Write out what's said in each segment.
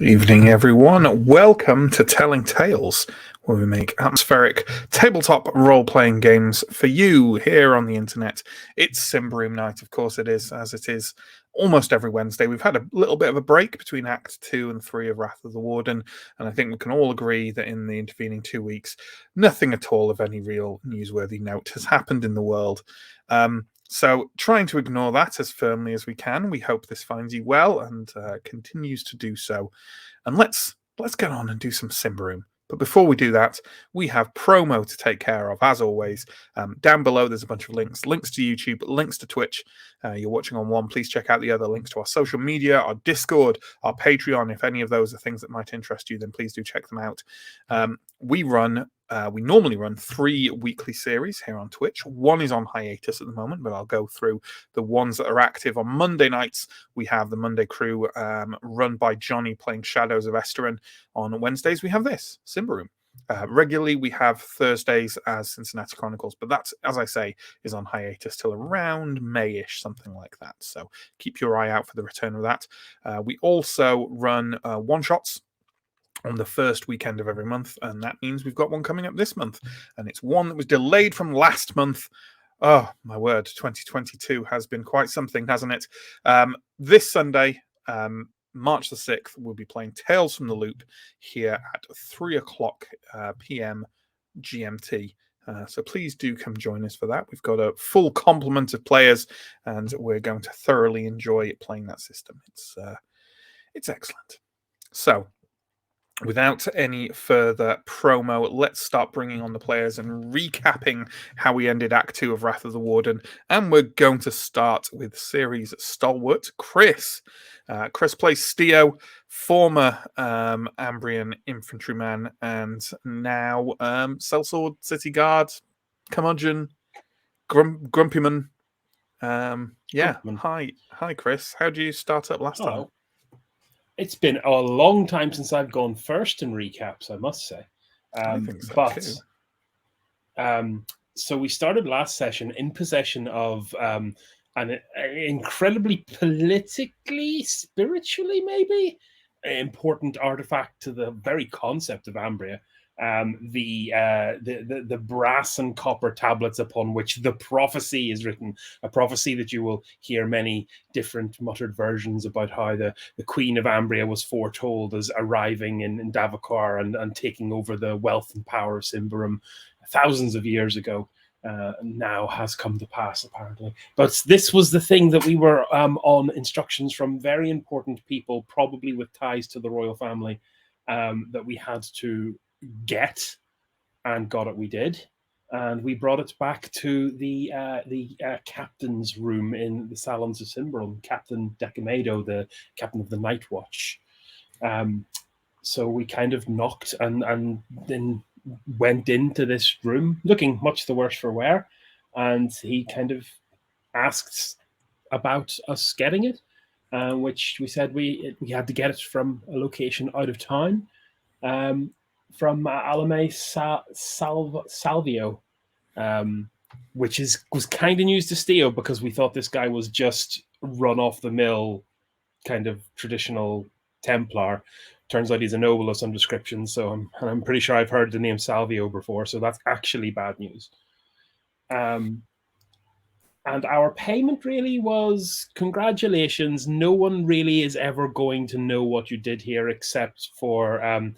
Evening, everyone. Welcome to Telling Tales, where we make atmospheric tabletop role-playing games for you here on the internet. It's Symbaroum night, of course it is, as it is almost every Wednesday. We've had a little bit of a break between Act 2 and 3 of Wrath of the Warden, and I think we can all agree that in the intervening 2 weeks, nothing at all of any real newsworthy note has happened in the world. So trying to ignore that as firmly as we can. We hope this finds you well and continues to do so. And let's get on and do some Symbaroum. But before we do that, we have promo to take care of, as always. Down below, there's a bunch of links to YouTube, links to Twitch. You're watching on one, please check out the other links to our social media, our Discord, our Patreon. If any of those are things that might interest you, then please do check them out. We normally run 3 weekly series here on Twitch. One is on hiatus at the moment, but I'll go through the ones that are active. On Monday nights, we have the Monday Crew run by Johnny playing Shadows of Esterin. On Wednesdays, we have this, Symbaroum. Regularly, we have Thursdays as Cincinnati Chronicles, but that, as I say, is on hiatus till around May-ish, something like that. So keep your eye out for the return of that. We also run one-shots on the first weekend of every month, and that means we've got one coming up this month, and it's one that was delayed from last month. Oh, my word, 2022 has been quite something, hasn't it? This Sunday, March the 6th, we'll be playing Tales from the Loop here at 3 o'clock p.m. GMT. So please do come join us for that. We've got a full complement of players, and we're going to thoroughly enjoy playing that system. It's excellent. So, without any further promo, let's start bringing on the players and recapping how we ended Act 2 of Wrath of the Warden. And we're going to start with series stalwart Chris. Chris plays Steo, former Ambrian infantryman, and now sellsword, city guard, curmudgeon, grumpyman. Grumpyman. Hi, Chris. How did you start up last time? It's been a long time since I've gone first in recaps, I must say. I think so too. So we started last session in possession of an incredibly politically, spiritually, maybe important artifact to the very concept of Ambria. The brass and copper tablets upon which the prophecy is written, a prophecy that you will hear many different muttered versions about how the Queen of Ambria was foretold as arriving in Davokar and taking over the wealth and power of Symbaroum thousands of years ago. Now has come to pass, apparently. But this was the thing that we were on instructions from very important people, probably with ties to the royal family, that we had to get, and got it we did, and we brought it back to the captain's room in the salons of Symbaroum, Captain Decamedo, the captain of the Night Watch. So we kind of knocked and then went into this room looking much the worse for wear, and he kind of asked about us getting it, which we said we had to get it from a location out of town, from Alame Salvio, which was kind of news to Steo because we thought this guy was just run-off-the-mill kind of traditional Templar. Turns out he's a noble of some description, so I'm pretty sure I've heard the name Salvio before, so that's actually bad news. And our payment really was, congratulations, no one really is ever going to know what you did here except for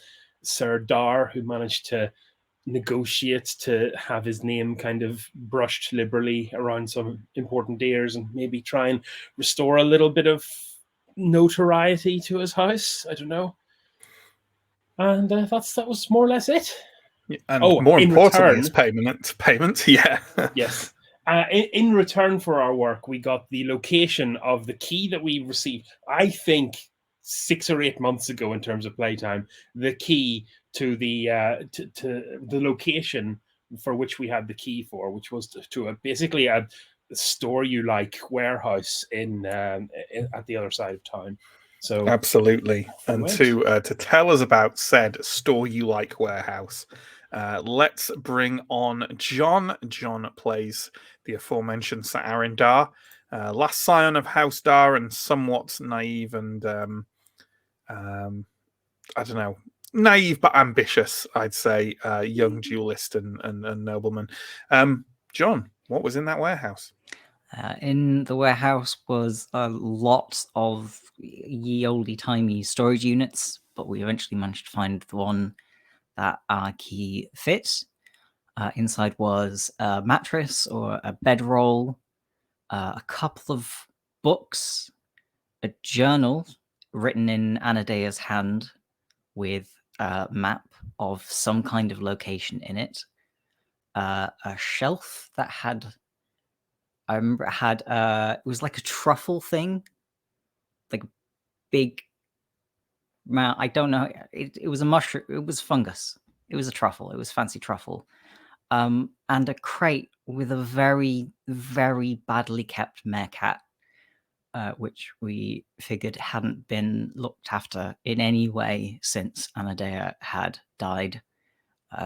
Sir Dar, who managed to negotiate to have his name kind of brushed liberally around some important ears and maybe try and restore a little bit of notoriety to his house. I don't know. And that was more or less it. And more importantly, it's payment. Yeah. Yes. In return for our work, we got the location of the key that we received, I think 6 or 8 months ago in terms of playtime, the key to the location for which we had the key for, which was to basically a store you like warehouse at the other side of town. So absolutely. And to tell us about said store you like warehouse, let's bring on John. John plays the aforementioned Sir Aaron Dar, last scion of House Dar and somewhat naive and I don't know, naive but ambitious, I'd say, young duelist and nobleman. John, what was in that warehouse? In the warehouse was a lot of ye olde timey storage units, but we eventually managed to find the one that our key fit. Inside was a mattress or a bedroll, a couple of books, a journal written in Anadea's hand with a map of some kind of location in it, a shelf that had, I remember it had, it was like a truffle thing, like a big amount. I don't know. It was a mushroom. It was fungus. It was a truffle. It was fancy truffle. And a crate with a very, very badly kept meerkat, which we figured hadn't been looked after in any way since Anadea had died.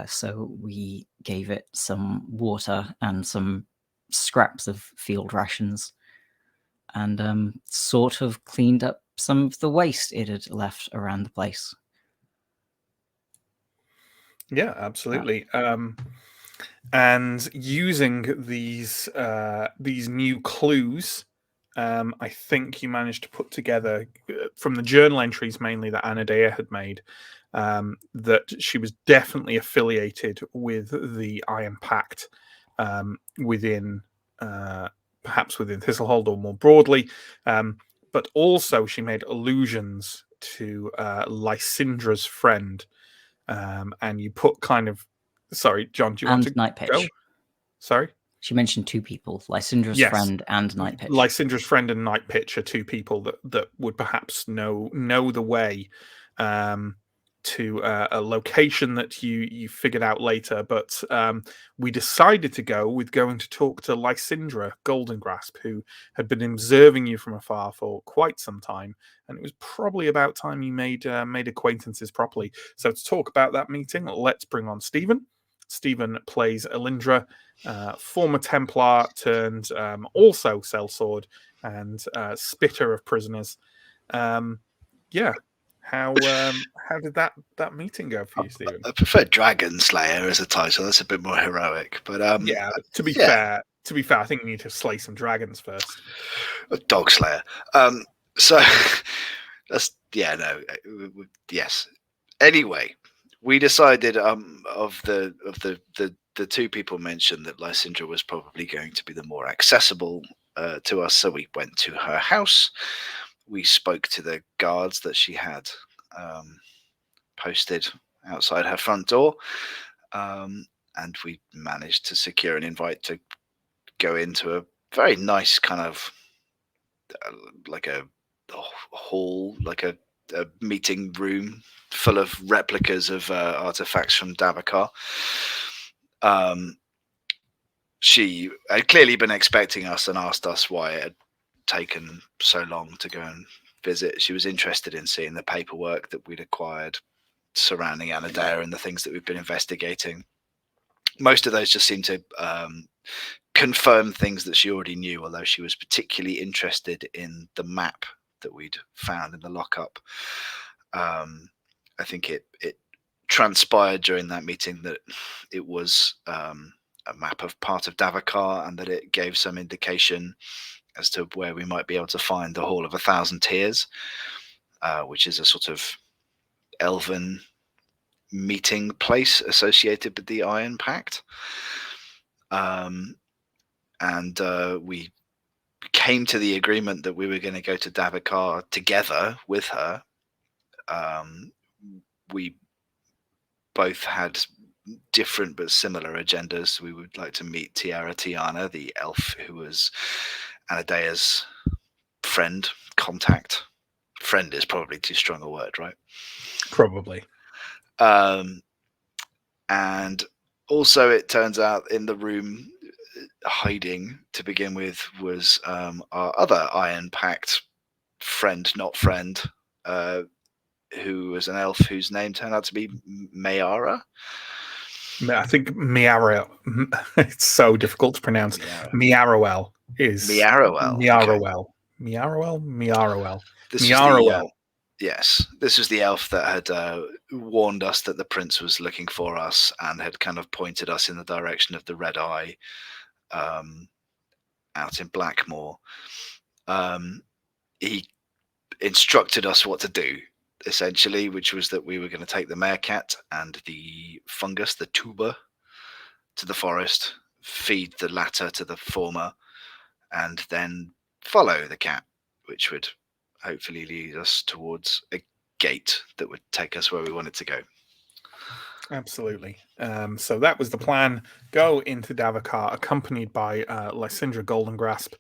So we gave it some water and some scraps of field rations, and sort of cleaned up some of the waste it had left around the place. Yeah, absolutely. And using these new clues, I think you managed to put together from the journal entries mainly that Anadea had made, that she was definitely affiliated with the Iron Pact within perhaps within Thistlehold or more broadly, but also she made allusions to Lysindra's friend, and you put kind of. Sorry, John, do you want to Night Pitch. go? Sorry? She mentioned two people, Lysindra's friend and Night Pitch. Lysindra's friend and Night Pitch are two people that would perhaps know the way to a location that you figured out later. But we decided to go with going to talk to Lysindra Goldengrasp, who had been observing you from afar for quite some time. And it was probably about time you made acquaintances properly. So to talk about that meeting, let's bring on Stephen. Stephen plays Elindra, former Templar turned also sellsword and spitter of prisoners. Yeah, how did that meeting go for you, Stephen? I prefer Dragon Slayer as a title. That's a bit more heroic. But yeah, to be fair, I think you need to slay some dragons first. Dog Slayer. So that's yes. Anyway, we decided of the two people mentioned that Lysindra was probably going to be the more accessible to us, so we went to her house. We spoke to the guards that she had posted outside her front door, and we managed to secure an invite to go into a very nice kind of like a hall, like a meeting room full of replicas of artifacts from Davakar. She had clearly been expecting us and asked us why it had taken so long to go and visit. She was interested in seeing the paperwork that we'd acquired surrounding Anadea and the things that we've been investigating. Most of those just seemed to confirm things that she already knew, although she was particularly interested in the map that we'd found in the lockup. I think it transpired during that meeting that it was a map of part of Davakar, and that it gave some indication as to where we might be able to find the Hall of 1,000 Tears, which is a sort of elven meeting place associated with the Iron Pact. And we came to the agreement that we were going to go to Davakar together with her. We both had different but similar agendas. We would like to meet Tiara Tiana, the elf who was Anadea's friend, contact. Friend is probably too strong a word, right? Probably. And also, it turns out in the room hiding to begin with was our other Iron Pact friend, not friend, who was an elf whose name turned out to be Mayara. I think Miara. It's so difficult to pronounce. Miarowell is Miarowell. Miarowell. Miarowell. Miarowell. This Miarowell. Yes, this was the elf that had warned us that the prince was looking for us and had kind of pointed us in the direction of the Red Eye out in Blackmore. He instructed us what to do, essentially, which was that we were going to take the meerkat and the fungus, the tuber, to the forest, feed the latter to the former, and then follow the cat, which would hopefully lead us towards a gate that would take us where we wanted to go. Absolutely. So that was the plan. Go into Davokar, accompanied by Lysindra Goldengrasp,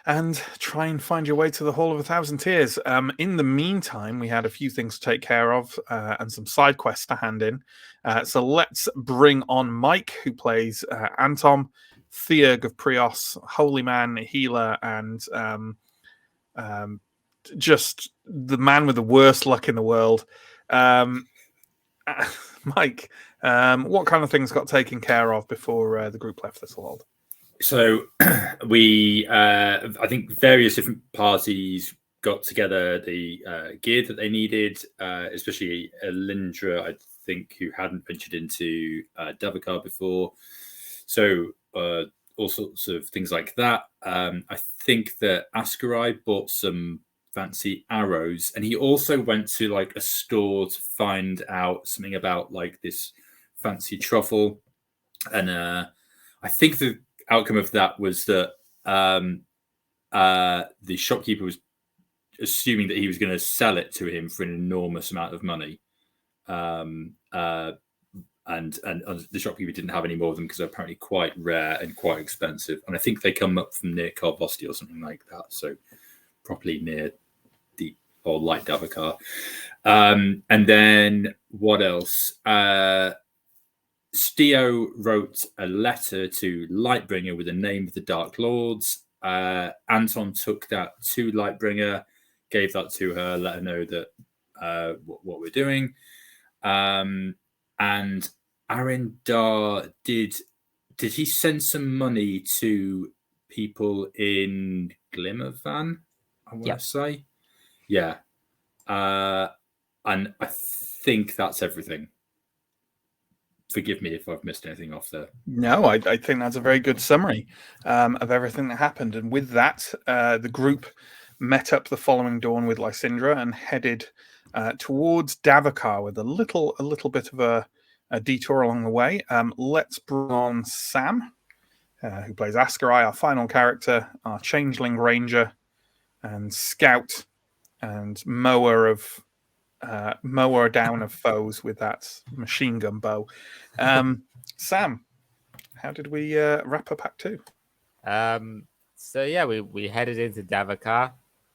and try and find your way to the Hall of a Thousand Tears. In the meantime, we had a few things to take care of and some side quests to hand in. So let's bring on Mike, who plays Anton, Theurg of Prios, Holy Man, Healer, and just the man with the worst luck in the world. Mike, what kind of things got taken care of before the group left Thistlehold? So we, I think various different parties got together the gear that they needed, especially Elindra, I think, who hadn't ventured into Davokar before. So all sorts of things like that. I think that Ascarai bought some fancy arrows, and he also went to like a store to find out something about like this fancy truffle. And I think the outcome of that was that the shopkeeper was assuming that he was going to sell it to him for an enormous amount of money. And the shopkeeper didn't have any more of them because they're apparently quite rare and quite expensive. And I think they come up from near Karvosti or something like that. So probably near or like Davokar. And then what else? Steo wrote a letter to Lightbringer with the name of the Dark Lords. Anton took that to Lightbringer, gave that to her, let her know that what we're doing. And Arendar, did he send some money to people in Glimmervan? I want to say, yeah. And I think that's everything. Forgive me if I've missed anything off there. No, I think that's a very good summary of everything that happened. And with that, the group met up the following dawn with Lysindra and headed towards Davokar with a little bit of a detour along the way. Let's bring on Sam, who plays Ascarai, our final character, our changeling ranger and scout and mower down of foes with that machine gun bow. Sam, how did we wrap up Act 2? So yeah, we headed into Davokar.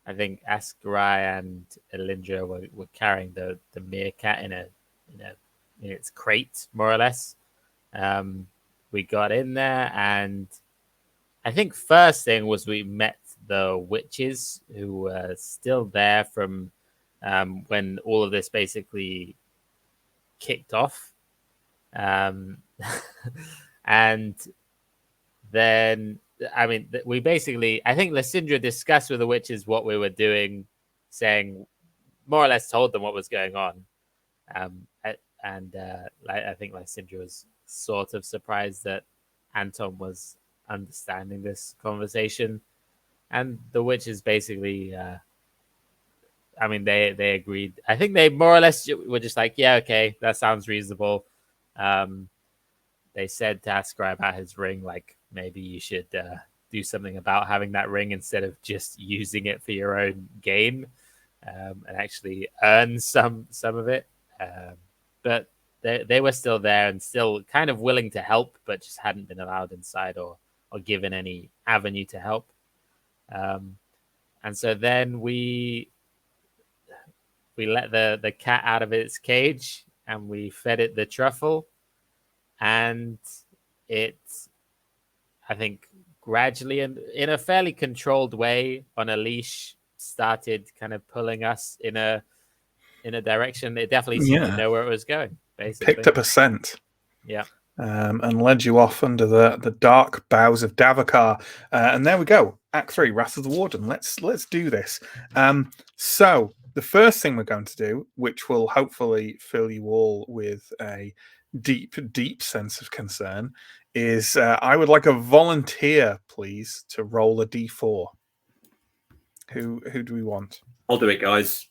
I think Ascarai and Elindra were carrying the meerkat in its crate, more or less. We got in there, and I think first thing was we met the witches who were still there from when all of this basically kicked off. And then, I mean, we basically, I think Lysindra discussed with the witches what we were doing, saying, more or less told them what was going on. I think Lysindra was sort of surprised that Anton was understanding this conversation. And the witches basically, they agreed. I think they more or less were just like, yeah, okay, that sounds reasonable. They said to Ascarai about his ring, like, maybe you should do something about having that ring instead of just using it for your own gain, and actually earn some of it. But they were still there and still kind of willing to help, but just hadn't been allowed inside or given any avenue to help. And so then we let the cat out of its cage and we fed it the truffle, and it, I think, gradually and in a fairly controlled way on a leash started kind of pulling us in a direction. It definitely seemed to know where it was going, basically. Picked up a scent. Yeah. And led you off under the dark boughs of Davokar. And there we go. Act 3, Wrath of the Warden. Let's do this. So the first thing we're going to do, which will hopefully fill you all with a deep sense of concern, is I would like a volunteer, please, to roll a d4. Who do we want? I'll do it, guys.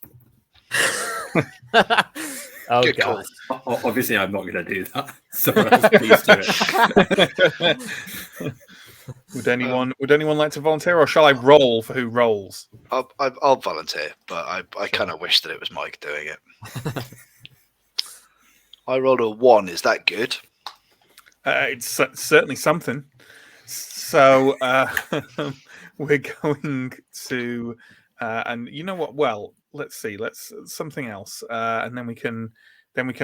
Oh Good god. Obviously, I'm not going to do that. Someone else, please do it. Would anyone like to volunteer, or shall I roll for who rolls? I'll volunteer, but I kind of wish that it was Mike doing it. I rolled a 1. Is that good? It's certainly something. So we're going to, and you know what? Well, let's see. Let's something else, and then we can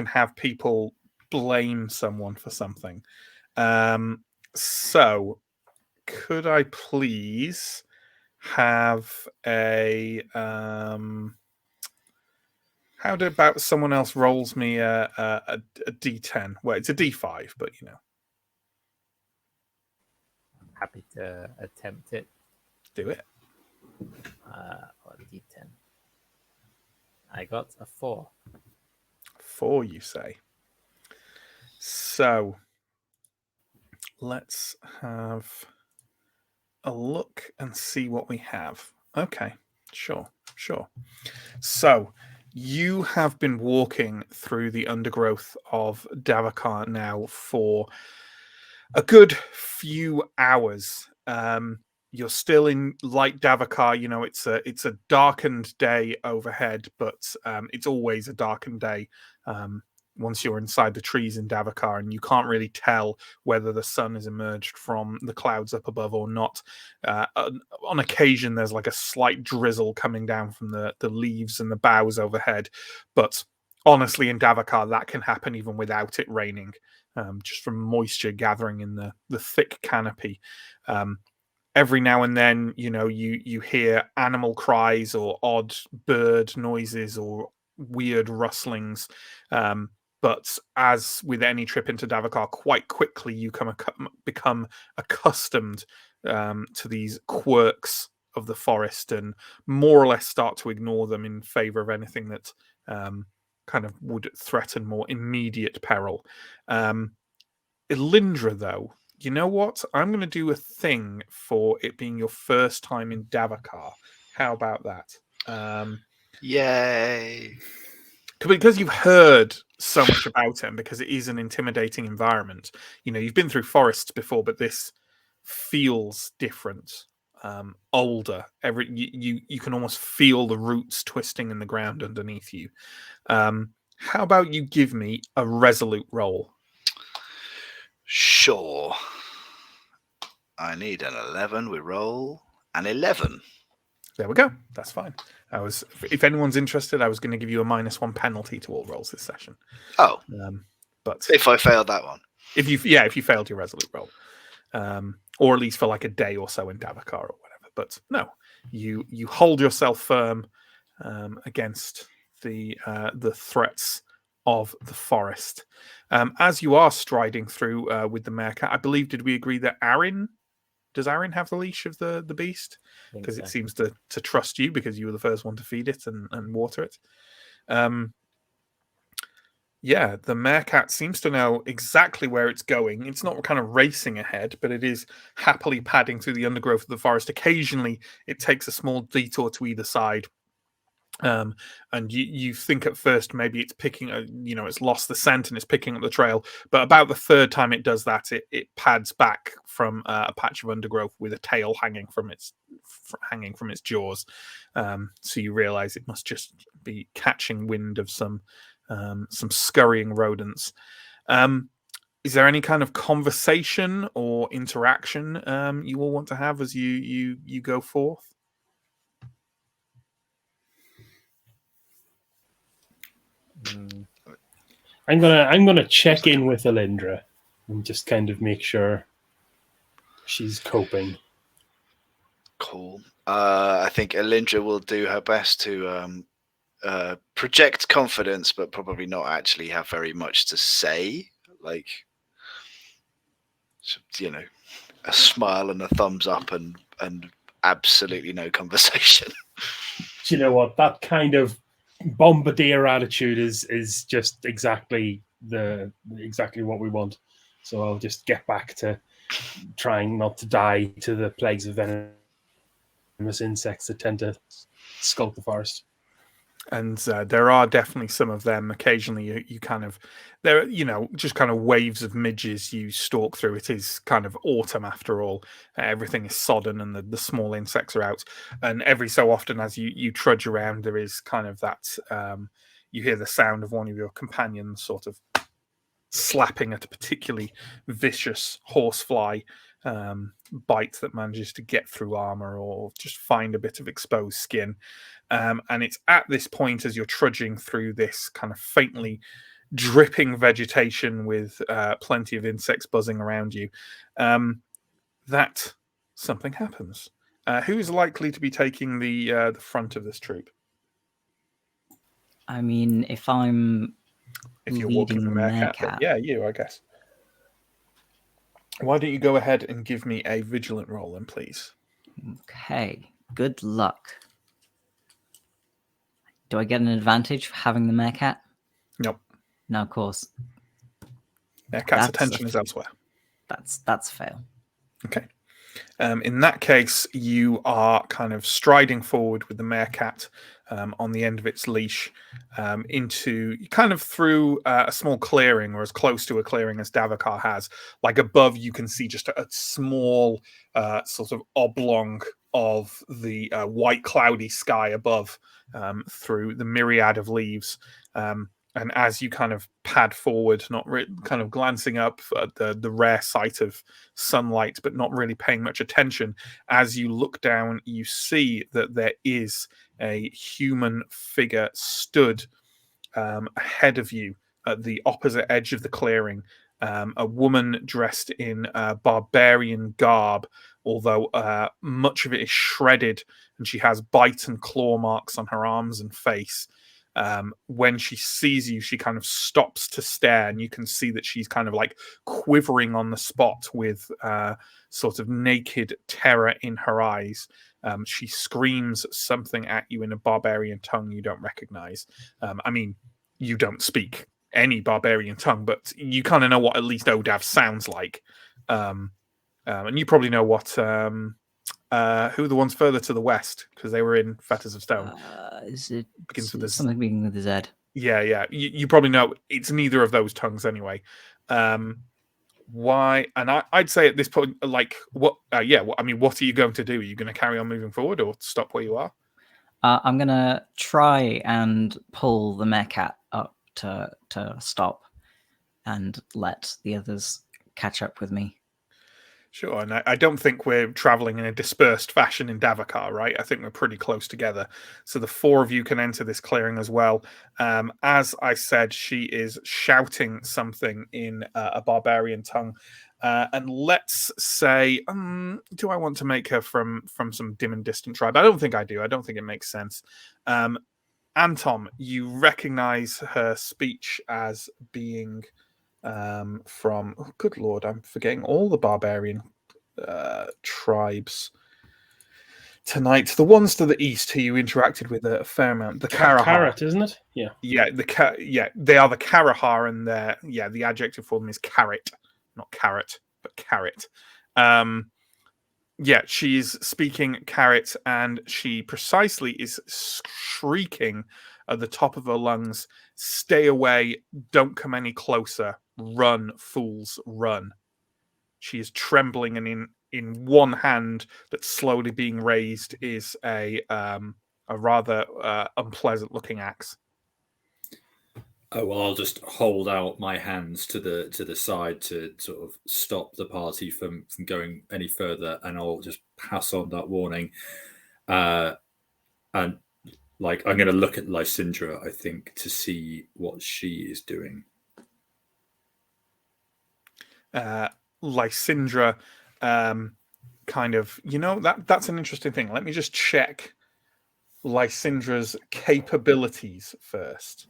have people blame someone for something. So, could I please have a how about someone else rolls me a d10? Well, it's a d5, but you know. Happy to attempt it. Do it. Or D10. I got a 4. 4, you say. So let's have a look and see what we have. Okay, sure. So you have been walking through the undergrowth of Davakar now for a good few hours. You're still in light Davakar. You know, it's a darkened day overhead, but it's always a darkened day once you're inside the trees in Davakar, and you can't really tell whether the sun has emerged from the clouds up above or not. On occasion, there's like a slight drizzle coming down from the leaves and the boughs overhead, but honestly, in Davakar, that can happen even without it raining. Just from moisture gathering in the thick canopy. Every now and then, you know, you hear animal cries or odd bird noises or weird rustlings. But as with any trip into Davakar, quite quickly you become accustomed to these quirks of the forest and more or less start to ignore them in favor of anything that kind of would threaten more immediate peril. Elindra, though, you know what? I'm going to do a thing for it being your first time in Davakar. How about that? Yay! Because you've heard so much about it, and because it is an intimidating environment. You know, you've been through forests before, but this feels different, older. You can almost feel the roots twisting in the ground underneath you. How about you give me a resolute roll? Sure. I need an 11. We roll an 11. There we go. That's fine. If anyone's interested, I was going to give you a -1 penalty to all rolls this session. Oh, but if I failed that one, if you failed your resolute roll, or at least for like a day or so in Davakar or whatever. But no, you hold yourself firm against the threats of the forest. As you are striding through with the meerkat, I believe, did we agree that does Aaron have the leash of the beast? Because it seems to trust you because you were the first one to feed it and water it. Yeah, the meerkat seems to know exactly where it's going. It's not kind of racing ahead, but it is happily padding through the undergrowth of the forest. Occasionally, it takes a small detour to either side. And you think at first maybe it's it's lost the scent and it's picking up the trail, but about the third time it does that, it pads back from a patch of undergrowth with a tail hanging from its jaws. So you realize it must just be catching wind of some scurrying rodents. Is there any kind of conversation or interaction you all want to have as you go forth? I'm gonna check in with Elindra and just kind of make sure she's coping. cool. I think Elindra will do her best to project confidence, but probably not actually have very much to say. Like, you know, a smile and a thumbs up and absolutely no conversation. Do you know what? That kind of bombardier attitude is just exactly what we want. So I'll just get back to trying not to die to the plagues of venomous insects that tend to skulk the forest. And there are definitely some of them. Occasionally, you kind of there, just kind of waves of midges you stalk through. It is kind of autumn after all. Everything is sodden, and the small insects are out. And every so often, as you trudge around, there is kind of that you hear the sound of one of your companions sort of slapping at a particularly vicious horsefly bite that manages to get through armor or just find a bit of exposed skin. And it's at this point, as you're trudging through this kind of faintly dripping vegetation with plenty of insects buzzing around you, that something happens. Who is likely to be taking the front of this troop? I mean, if I'm If you're walking leading the meerkat, then yeah, you, I guess. Why don't you go ahead and give me a vigilant roll, then, please? Okay, good luck. Do I get an advantage for having the meerkat? Nope. No, of course. Meerkat's attention is elsewhere. That's fail. Okay. In that case, you are kind of striding forward with the meerkat on the end of its leash into kind of through a small clearing, or as close to a clearing as Davokar has. Like above, you can see just a small sort of oblong of the white cloudy sky above through the myriad of leaves. And as you kind of pad forward, kind of glancing up at the rare sight of sunlight, but not really paying much attention, as you look down, you see that there is a human figure stood ahead of you at the opposite edge of the clearing. A woman dressed in barbarian garb, although much of it is shredded, and she has bite and claw marks on her arms and face. When she sees you, she kind of stops to stare, and you can see that she's kind of like quivering on the spot with sort of naked terror in her eyes. She screams something at you in a barbarian tongue you don't recognize. I mean, you don't speak any barbarian tongue, but you kind of know what at least Odav sounds like. And you probably know what who are the ones further to the west, because they were in Fetters of Stone. Is it Begins with something beginning with a Z? Yeah. You probably know it's neither of those tongues anyway. Why? And I'd say at this point, like, what? I mean, what are you going to do? Are you going to carry on moving forward or stop where you are? I'm gonna try and pull the meerkat up to stop, and let the others catch up with me. Sure, and I don't think we're traveling in a dispersed fashion in Davokar, right? I think we're pretty close together. So the four of you can enter this clearing as well. As I said, she is shouting something in a barbarian tongue. And let's say, do I want to make her from some dim and distant tribe? I don't think I do. I don't think it makes sense. Anton, you recognize her speech as being... from good lord, I'm forgetting all the barbarian tribes tonight. The ones to the east who you interacted with a fair amount. The Karahar, Carrot, isn't it? Yeah. They are the Karahar, and the adjective for them is carrot, not carrot, but carrot. She's speaking carrot, and she precisely is shrieking at the top of her lungs, "Stay away, don't come any closer, run, fools, run." She is trembling, and in one hand that's slowly being raised is a rather unpleasant looking axe. Oh, well, I'll just hold out my hands to the side to sort of stop the party from going any further, and I'll just pass on that warning. And like, I'm going to look at Lysindra, I think, to see what she is doing. Lysindra, kind of, that's an interesting thing. Let me just check Lysindra's capabilities first.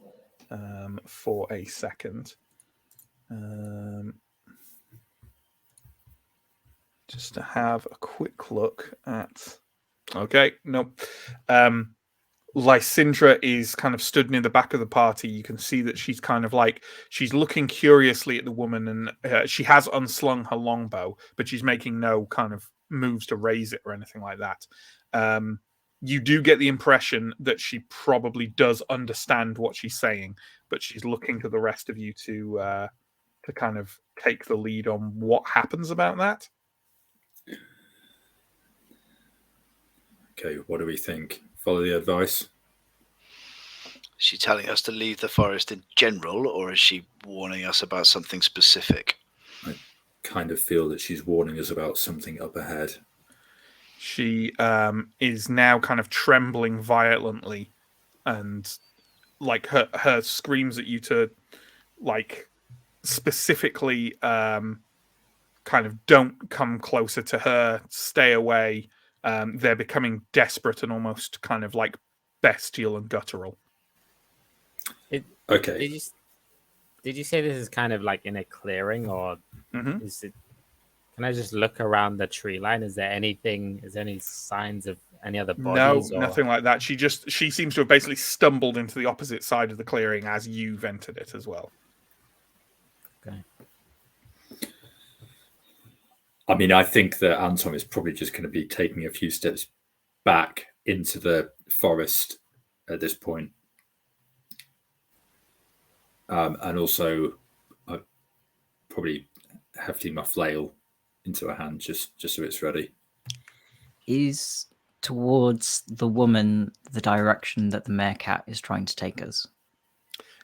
For a second, just to have a quick look at. Okay, nope. Lysindra is kind of stood near the back of the party. You can see that she's kind of like, she's looking curiously at the woman, and she has unslung her longbow, but she's making no kind of moves to raise it or anything like that. You do get the impression that she probably does understand what she's saying, but she's looking to the rest of you to kind of take the lead on what happens about that. Okay, what do we think? Follow the advice? Is she telling us to leave the forest in general, or is she warning us about something specific? I kind of feel that she's warning us about something up ahead. She is now kind of trembling violently, and like her screams at you to like specifically kind of don't come closer to her, stay away. They're becoming desperate and almost kind of like bestial and guttural. Okay. Did you say this is kind of like in a clearing, or Mhm. is it? Can I just look around the tree line? Is there anything? Is there any signs of any other No, bodies? nothing like that. She seems to have basically stumbled into the opposite side of the clearing as you've entered it as well. Okay. I mean, I think that Anton is probably just going to be taking a few steps back into the forest at this point. And also, I probably hefting my flail into her hand just so it's ready. Is towards the woman the direction that the meerkat is trying to take us?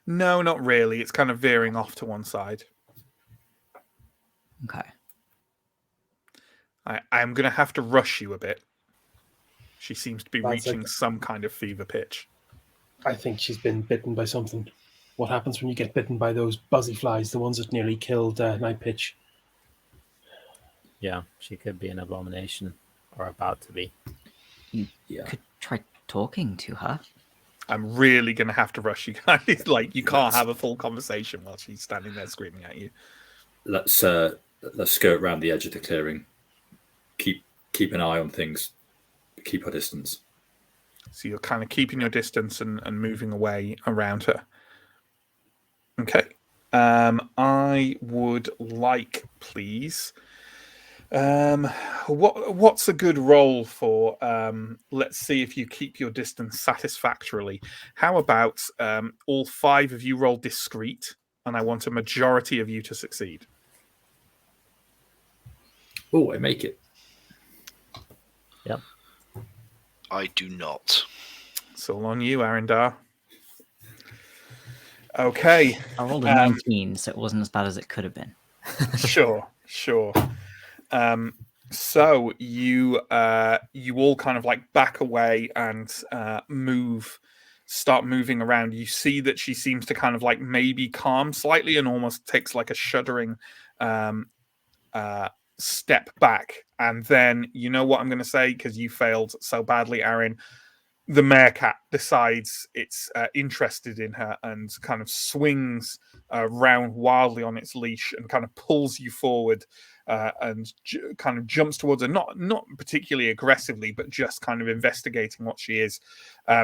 No, not really. It's kind of veering off to one side. Okay. I'm going to have to rush you a bit. She seems to be That's reaching okay. some kind of fever pitch. I think she's been bitten by something. What happens when you get bitten by those buzzy flies, the ones that nearly killed Night Pitch? Yeah, she could be an abomination, or about to be. Yeah. Could try talking to her. I'm really going to have to rush you guys. Like, you can't have a full conversation while she's standing there screaming at you. Let's skirt around the edge of the clearing. Keep an eye on things. Keep our distance. So you're kind of keeping your distance and moving away around her. Okay. I would like, please. What's a good roll for? Let's see if you keep your distance satisfactorily. How about all 5 of you roll discreet, and I want a majority of you to succeed. Oh, I make it. Yep. I do not. It's all on you, Arendar. Okay. I rolled a 19, so it wasn't as bad as it could have been. Sure. So you all kind of like back away and start moving around. You see that she seems to kind of like maybe calm slightly and almost takes like a shuddering step back. And then, you know what I'm going to say, because you failed so badly, Aaron. The meerkat decides it's interested in her and kind of swings round wildly on its leash and kind of pulls you forward and kind of jumps towards her, not particularly aggressively, but just kind of investigating what she is.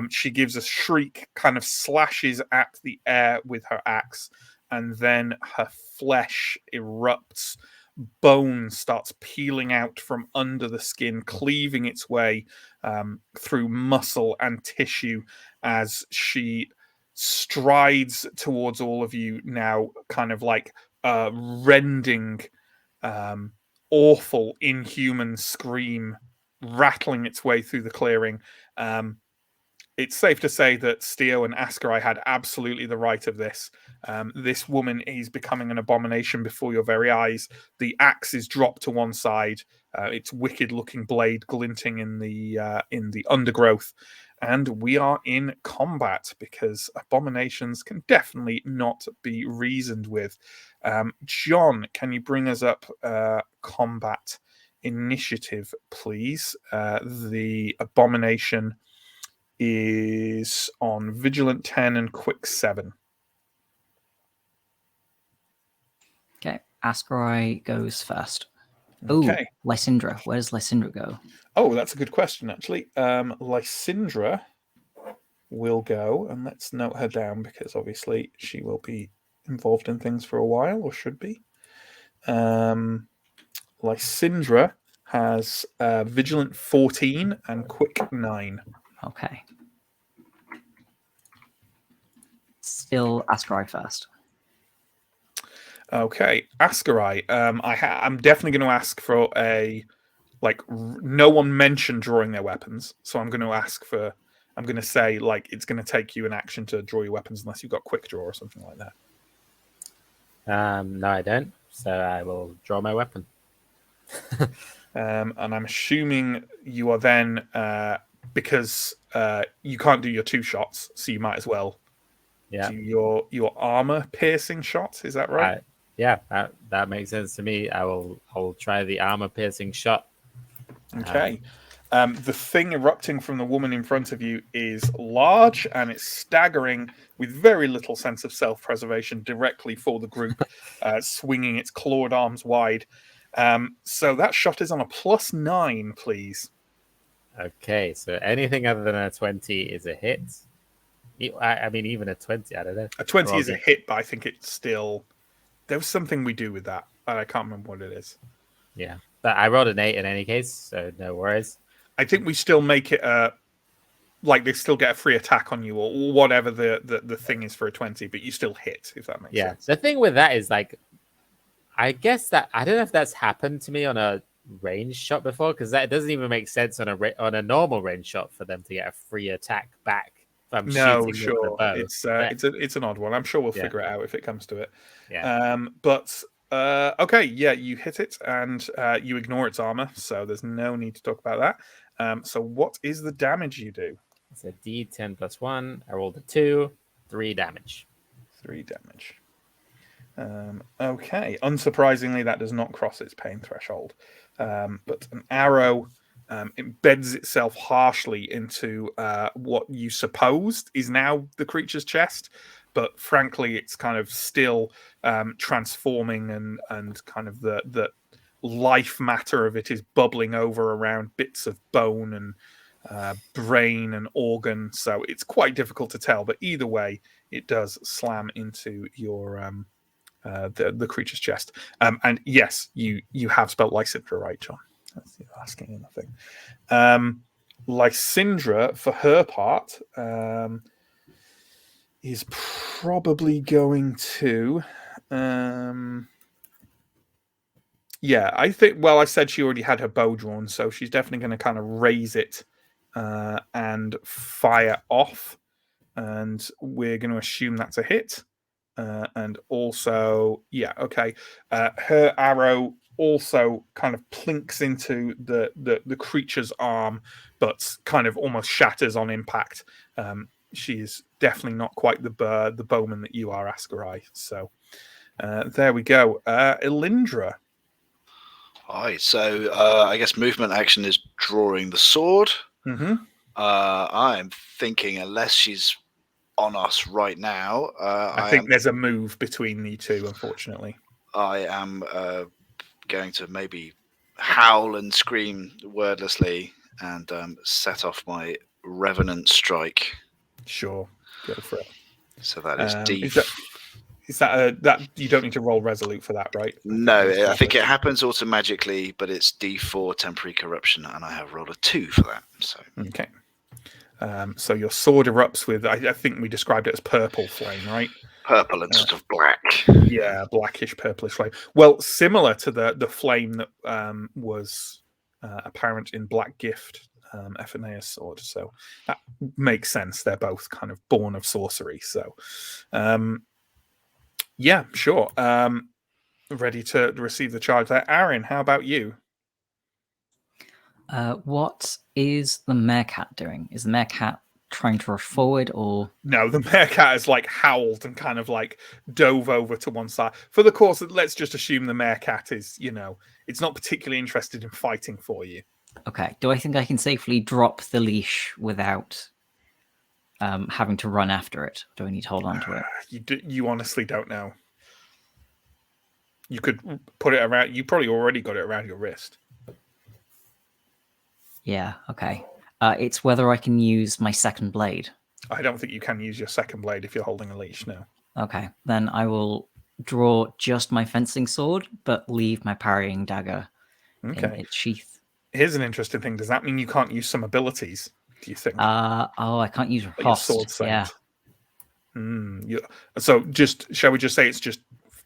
She gives a shriek, kind of slashes at the air with her axe, and then her flesh erupts. Bone starts peeling out from under the skin, cleaving its way through muscle and tissue as she strides towards all of you now, kind of like rending, awful, inhuman scream rattling its way through the clearing. It's safe to say that Steo and Askarai had absolutely the right of this. This woman is becoming an abomination before your very eyes. The axe is dropped to one side, its wicked-looking blade glinting in the undergrowth, and we are in combat because abominations can definitely not be reasoned with. John, can you bring us up combat initiative, please? The abomination is on Vigilant 10 and Quick 7. Okay, Askarai goes first. Okay. Oh, Lysindra. Where does Lysindra go? Oh, that's a good question, actually. Lysindra will go, and let's note her down because obviously she will be involved in things for a while, or should be. Lysindra has Vigilant 14 and Quick 9. Okay. Still Askarai first. Okay, Askarai. I'm definitely going to ask for a no one mentioned drawing their weapons, so I'm going to ask for. I'm going to say it's going to take you an action to draw your weapons unless you've got quick draw or something like that. No, I don't. So I will draw my weapon. And I'm assuming you are then because you can't do your 2 shots, so you might as well do your armor piercing shot. Is that right? Yeah, that makes sense to me. I will try the armor piercing shot. Okay. The thing erupting from the woman in front of you is large and it's staggering with very little sense of self-preservation directly for the group, swinging its clawed arms wide. So that shot is on a +9, please. Okay, so anything other than a 20 is a hit. I mean, even a 20, I don't know. A 20 is a hit, but I think it's still... There was something we do with that, and I can't remember what it is. Yeah, but I rolled an 8 in any case, so no worries. I think we still make it they still get a free attack on you or whatever the thing is for a 20, but you still hit, if that makes sense. The thing with that is I guess that I don't know if that's happened to me on a range shot before, because that doesn't even make sense on a normal range shot for them to get a free attack back. No, sure. It's an odd one. I'm sure we'll figure it out if it comes to it. Yeah. Okay, yeah, you hit it and you ignore its armor, so there's no need to talk about that. So what is the damage you do? It's a D10 plus 1. I rolled a 2, 3 damage. 3 damage. Okay, unsurprisingly, that does not cross its pain threshold. But an arrow embeds itself harshly into what you supposed is now the creature's chest, but frankly, it's kind of still transforming and kind of the life matter of it is bubbling over around bits of bone and brain and organ. So it's quite difficult to tell, but either way, it does slam into your the creature's chest. And yes, you have spelled Lysindra right, John. That's you asking anything. Lysindra, for her part, is probably going to. Yeah, I think. Well, I said she already had her bow drawn, so she's definitely going to kind of raise it and fire off. And we're going to assume that's a hit. And also, yeah, okay. Her arrow also kind of plinks into the creature's arm, but kind of almost shatters on impact. She is definitely not quite the bowman that you are, Askarai. So there we go. Elindra. Hi. So I guess movement action is drawing the sword. Mm-hmm. I'm thinking unless she's on us right now, I think there's a move between the two, unfortunately. I am going to maybe howl and scream wordlessly and set off my revenant strike. Sure, go for it. So that is D. Is that you don't need to roll resolute for that, right? No, I think it happens automatically, but it's D4 temporary corruption, and I have rolled a 2 for that. So okay. So your sword erupts with, I think we described it as purple flame, right? Purple and sort of black. Yeah, blackish, purplish flame. Well, similar to the flame that was apparent in Black Gift, Ephenea's sword. So that makes sense. They're both kind of born of sorcery. So, yeah, sure. Ready to receive the charge there. Aaron, how about you? What is the meerkat doing? Is the meerkat trying to rush forward, or no? The meerkat has howled and kind of dove over to one side. For the course, let's just assume the meerkat is, it's not particularly interested in fighting for you. Okay. Do I think I can safely drop the leash without having to run after it? Or do I need to hold on to it? You honestly don't know. You could put it around. You probably already got it around your wrist. Yeah, okay. It's whether I can use my second blade. I don't think you can use your second blade if you're holding a leash. No. Okay, then I will draw just my fencing sword, but leave my parrying dagger in Okay. its sheath. Here's an interesting thing. Does that mean you can't use some abilities? Do you think? Oh, I can't use Like your riposte. sword saint. Yeah. So shall we just say it's just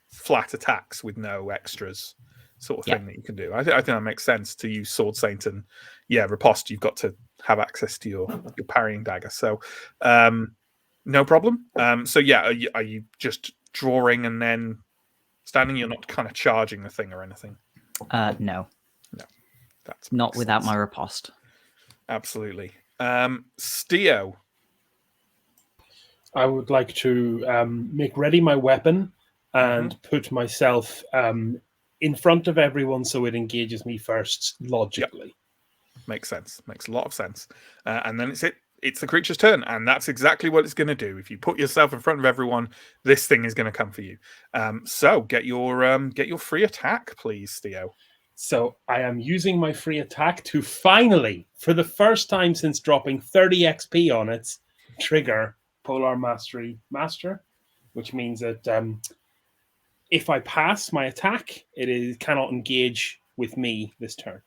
flat attacks with no extras sort of Yeah. thing that you can do? I think that makes sense to use sword saint, and riposte. You've got to have access to your parrying dagger. So no problem. So are you just drawing and then standing? You're not kind of charging the thing or anything. No. That's Not without my riposte. Absolutely. Steo. I would like to make ready my weapon and put myself in front of everyone so it engages me first logically. Yep. Makes sense. Makes a lot of sense. And then it's the creature's turn, and that's exactly what it's going to do. If you put yourself in front of everyone, this thing is going to come for you. So get your free attack, please, Steo. So I am using my free attack to finally, for the first time since dropping 30 XP on it, trigger Polar Mastery Master, which means that if I pass my attack, it cannot engage with me this turn.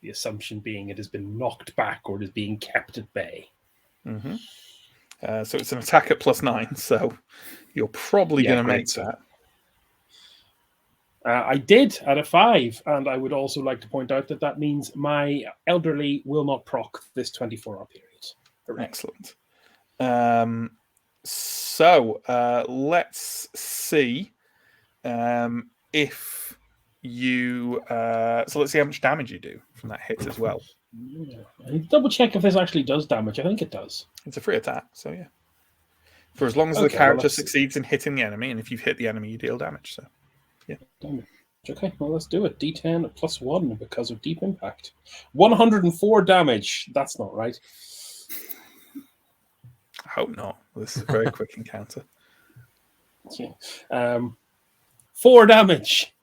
The assumption being it has been knocked back or it is being kept at bay. So it's an attack at +9, so you're probably going to make that. I did at a 5, and I would also like to point out that means my elderly will not proc this 24-hour period. Hooray. Excellent. So let's see if you. So let's see how much damage you do from that hit as well. Yeah. I need to double check if this actually does damage. I think it does. It's a free attack, so yeah. For as long as the character succeeds in hitting the enemy, and if you've hit the enemy, you deal damage. So. Yeah. Damage. Okay, well, let's do it. D10 at +1 because of deep impact. 104 damage. That's not right. I hope not. This is a very quick encounter. Yeah. 4 damage.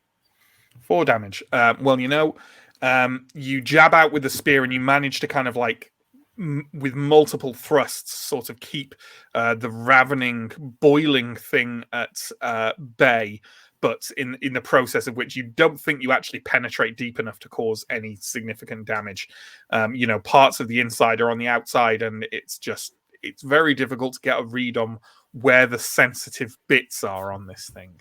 4 damage. Well, you jab out with the spear and you manage to kind of like, with multiple thrusts, sort of keep the ravening, boiling thing at bay. But in the process of which you don't think you actually penetrate deep enough to cause any significant damage. Parts of the inside are on the outside, and it's very difficult to get a read on where the sensitive bits are on this thing.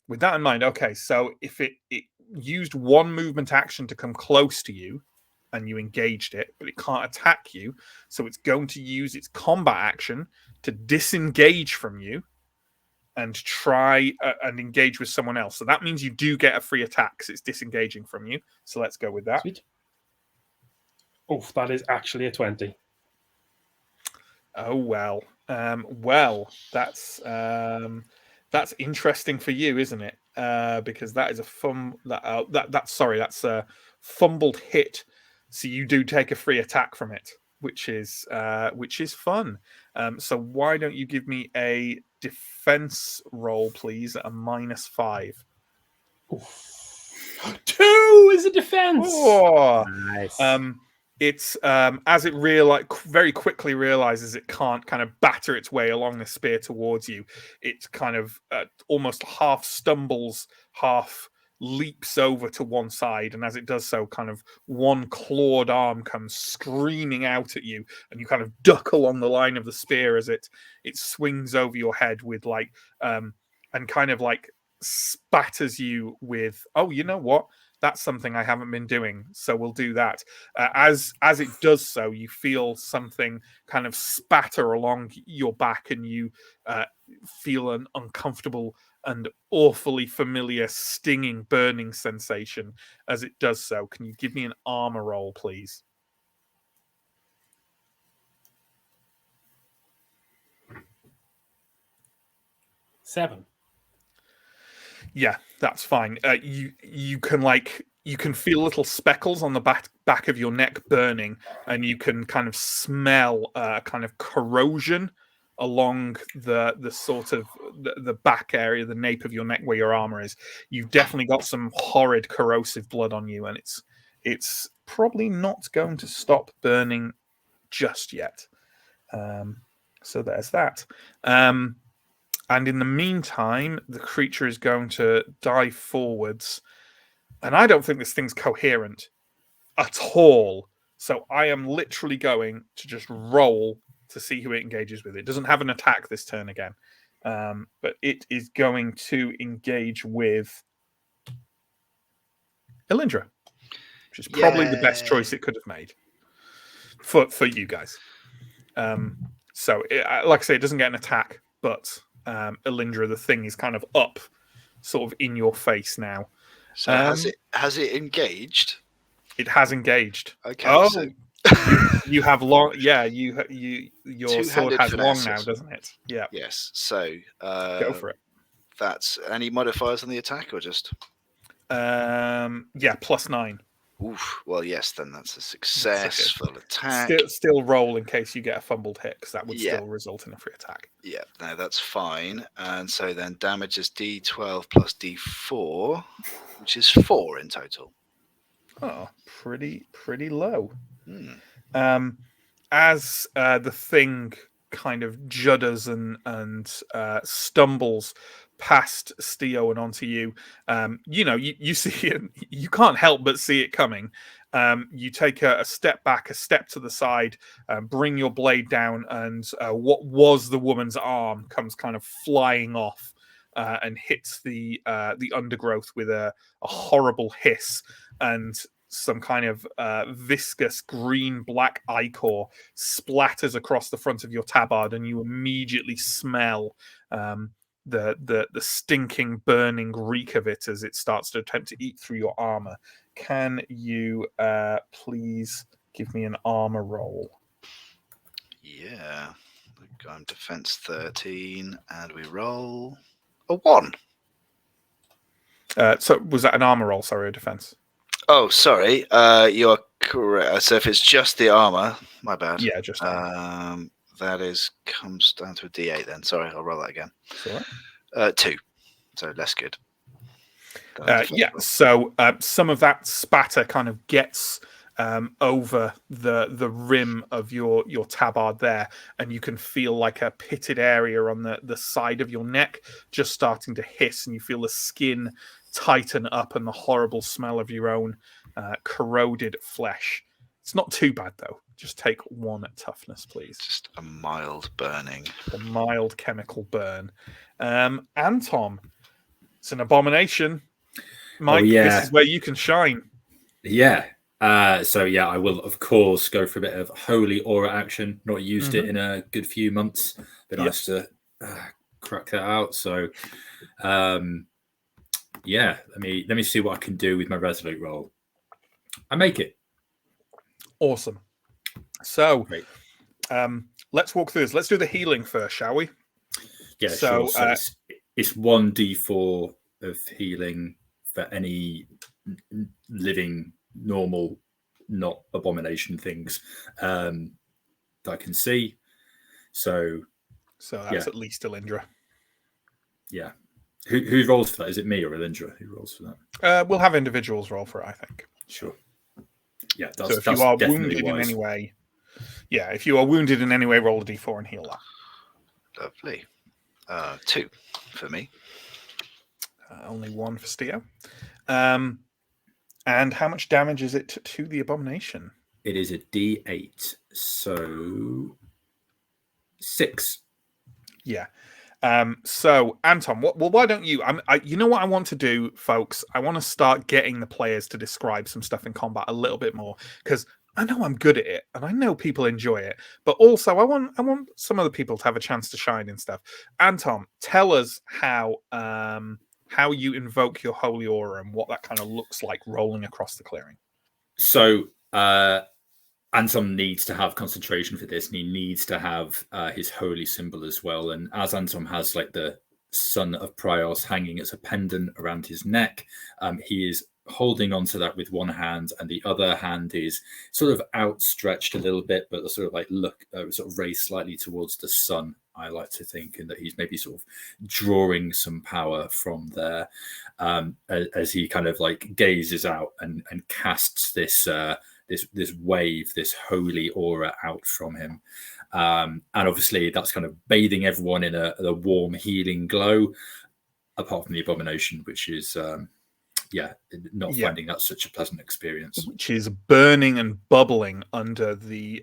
With that in mind, okay, so if it used one movement action to come close to you, and you engaged it, but it can't attack you, so it's going to use its combat action to disengage from you and try and engage with someone else. So that means you do get a free attack because it's disengaging from you. So let's go with that. Sweet. Oh, that is actually a 20. Oh, well. That's interesting for you, isn't it? Because that is that's a fumbled hit. So you do take a free attack from it, which is fun. So why don't you give me a defense roll, please, at a -5? Oof. 2 is a defense. Oh, Nice. It's as it very quickly realizes it can't kind of batter its way along the spear towards you. It kind of almost half stumbles, half leaps over to one side, and as it does so, kind of one clawed arm comes screaming out at you, and you kind of duck along the line of the spear as it swings over your head with and kind of like spatters you with, oh, you know what? That's something I haven't been doing, so we'll do that. As it does so, you feel something kind of spatter along your back, and you feel an uncomfortable and awfully familiar stinging, burning sensation as it does so. Can you give me an armor roll, please? Seven. Yeah, that's fine. You can feel little speckles on the back of your neck burning, and you can kind of smell kind of corrosion along the sort of the back area, the nape of your neck where your armor is. You've definitely got some horrid corrosive blood on you, and it's probably not going to stop burning just yet. So there's that. And in the meantime, the creature is going to dive forwards. And I don't think this thing's coherent at all. So I am literally going to just roll to see who it engages with. It doesn't have an attack this turn again. But it is going to engage with Elindra, which is probably the best choice it could have made for you guys. So, like I say, it doesn't get an attack, but Elindra, the thing is kind of up, sort of in your face now. So has it engaged? It has engaged. Okay. Oh, so you have long. Yeah, your sword Two-handed has long finesse, now, yes. doesn't it? Yeah. yes. So Go for it. that's any modifiers on the attack or just? Yeah, +9. Oof. Well, yes. Then that's a successful attack. Still roll in case you get a fumbled hit, because that would Yeah. still result in a free attack. Yeah. No, that's fine. And so then damage is D12 plus D4, which is 4 in total. Oh, pretty low. Hmm. As the thing kind of judders and stumbles past Steo and onto you, you see it. You can't help but see it coming. You take a step back, a step to the side, bring your blade down, and what was the woman's arm comes kind of flying off and hits the undergrowth with a horrible hiss, and some kind of viscous green-black ichor splatters across the front of your tabard, and you immediately smell the stinking, burning reek of it as it starts to attempt to eat through your armor. Can you please give me an armor roll? Yeah. I'm defense 13, and we roll a 1. So was that an armor roll? Sorry, or defense? Oh, sorry. You're correct. So if it's just the armor, my bad. Yeah, just armor. That comes down to a D8 then. Sorry, I'll roll that again. It's all right. 2. So less good. Yeah, so some of that spatter kind of gets over the rim of your tabard there, and you can feel like a pitted area on the side of your neck just starting to hiss, and you feel the skin tighten up and the horrible smell of your own corroded flesh. It's not too bad, though. Just take 1 toughness, please. Just a mild burning. A mild chemical burn. And Tom, it's an abomination. Mike, This is where you can shine. Yeah. So yeah, I will of course go for a bit of holy aura action. Not used it in a good few months. Been nice to crack that out. So yeah, let me see what I can do with my resolute roll. I make it. Awesome. So let's walk through this. Let's do the healing first, shall we? Yeah, so, sure. So it's 1d4 of healing for any living, normal, not abomination things that I can see. So that's at least Elindra. Yeah. Who rolls for that? Is it me or Elindra who rolls for that? We'll have individuals roll for it, I think. Sure. Yeah. So if you are wounded in any way, if you are wounded in any way, roll a d4 and heal that. Lovely. 2 for me. Only 1 for Steo. And how much damage is it to the abomination? It is a D8, so 6. Yeah. So Anton, why don't you? You know what I want to do, folks? I want to start getting the players to describe some stuff in combat a little bit more, because I know I'm good at it, and I know people enjoy it. But also, I want some other people to have a chance to shine and stuff. Anton, tell us how you invoke your holy aura and what that kind of looks like rolling across the clearing. So Anton needs to have concentration for this, and he needs to have his holy symbol as well. And as Anton has like the Son of Prios hanging as a pendant around his neck, he is holding onto that with one hand, and the other hand is sort of outstretched a little bit, but sort of like sort of raised slightly towards the sun, I like to think, and that he's maybe sort of drawing some power from there as he kind of like gazes out and casts this this wave, this holy aura out from him. And obviously that's kind of bathing everyone in a warm, healing glow, apart from the abomination, which is not finding that such a pleasant experience. Which is burning and bubbling under the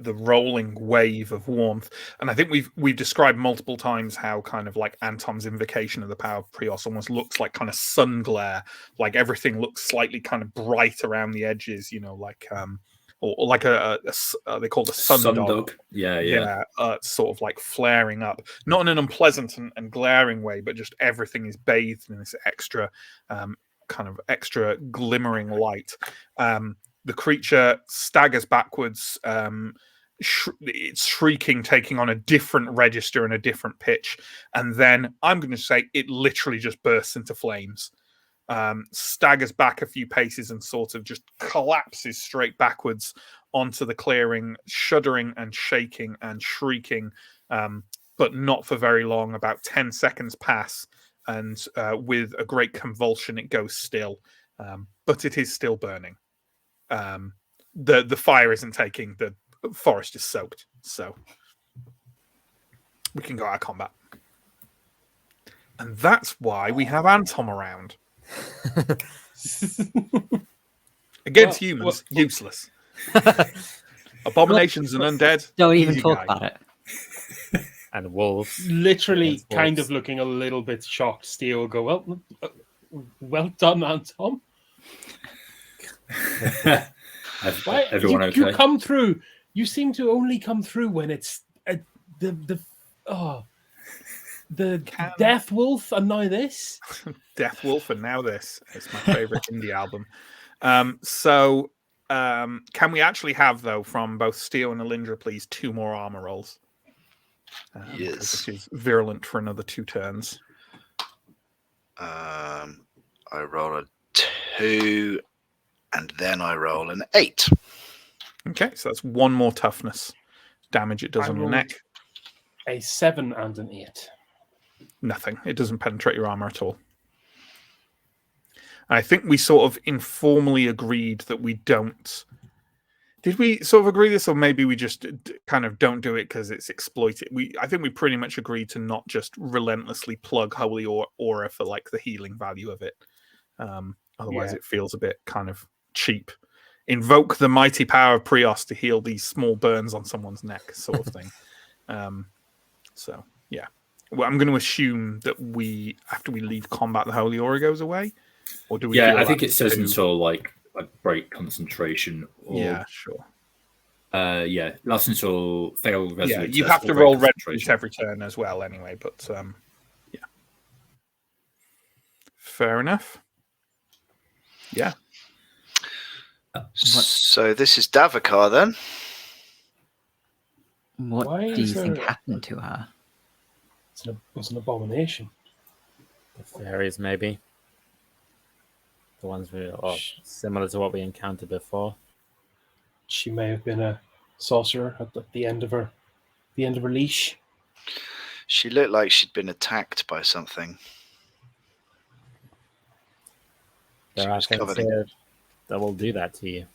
rolling wave of warmth. And I think we've described multiple times how kind of like Antom's invocation of the power of Prios almost looks like kind of sun glare, like everything looks slightly kind of bright around the edges, like or like they call it a sun dog. Sort of like flaring up, not in an unpleasant and glaring way, but just everything is bathed in this extra kind of extra glimmering light. The creature staggers backwards, it's shrieking, taking on a different register and a different pitch, and then I'm going to say it literally just bursts into flames. Staggers back a few paces and sort of just collapses straight backwards onto the clearing, shuddering and shaking and shrieking, but not for very long. About 10 seconds pass, and with a great convulsion it goes still, but it is still burning. The fire isn't taking, the forest is soaked, so we can go out of combat. And that's why we have Antom around. Against humans, useless. Abominations and undead, Don't even easy talk guy. about it. And wolves. Literally Against kind wolves. of looking a little bit shocked. Steel will go, well done, Antom. Everyone okay? You come through. You seem to only come through when it's the Death Wolf, and now this. Death Wolf, and now this. It's my favorite indie album. So can we actually have, though, from both Steel and Alindra, please, 2 more armor rolls? Yes. Which is virulent for another 2 turns. I roll a 2, and then I roll an 8. Okay, so that's 1 more toughness damage it does I on your rolled neck. A 7 and an 8. Nothing. It doesn't penetrate your armor at all. I think we sort of informally agreed that we don't. Did we sort of agree this, or maybe we just kind of don't do it because it's exploited? I think we pretty much agreed to not just relentlessly plug holy aura for like the healing value of it. Otherwise, it feels a bit kind of cheap. Invoke the mighty power of Prios to heal these small burns on someone's neck, sort of thing. So yeah, well, I'm going to assume that after we leave combat, the holy aura goes away, or do we? Yeah, feel I think that it says too? until like break concentration. Or, Yeah, sure. Lasts until fail resolute. Yeah, you test have or to break roll red concentration. every turn as well, anyway. But yeah, fair enough. Yeah. So this is Davakar then. What Why do you is think there- happened to her? It was an abomination. The fairies, maybe. The ones similar to what we encountered before. She may have been a sorcerer at the end of her leash. She looked like she'd been attacked by something. There She are was things covered in- here that will do that to you,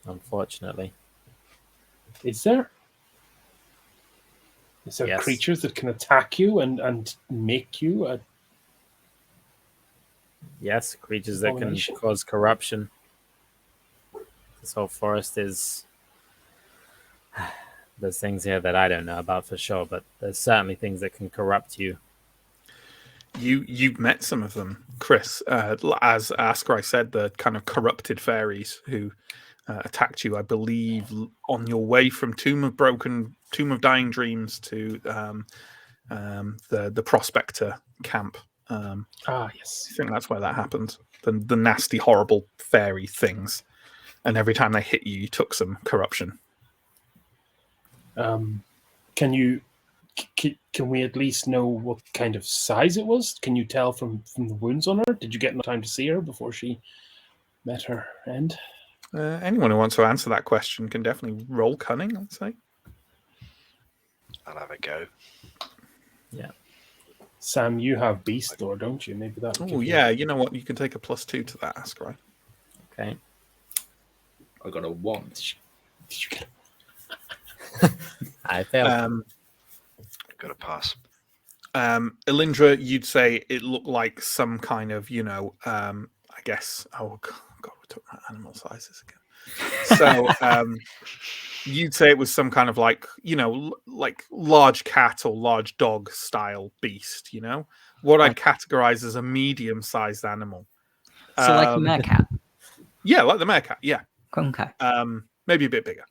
unfortunately. Is there? Is there Yes. creatures that can attack you and make you a Yes, creatures that can Abomination? cause corruption. This whole forest is. There's things here that I don't know about for sure, but there's certainly things that can corrupt you. You've met some of them, Chris. As Askrai said, the kind of corrupted fairies who attacked you, I believe, on your way from Tomb of Dying Dreams to the Prospector camp. yes. I think that's where that happened. The nasty, horrible fairy things, and every time they hit you, you took some corruption. Can we at least know what kind of size it was? Can you tell from the wounds on her? Did you get enough time to see her before she met her end? Anyone who wants to answer that question can definitely roll cunning, I'd say. I'll have a go. Yeah. Sam, you have Beast Lore, don't you? Maybe that. Oh yeah, you know what? You can take a +2 to that, Askrai. Okay. I got a 1. Did you get I failed. Got to pass. Elindra, you'd say it looked like some kind of, I guess. Oh God, we're talking about animal sizes again. So you'd say it was some kind of like large cat or large dog style beast. What I'd categorize as a medium-sized animal. So like a meerkat. Yeah, like the meerkat. Yeah. Okay. Maybe a bit bigger.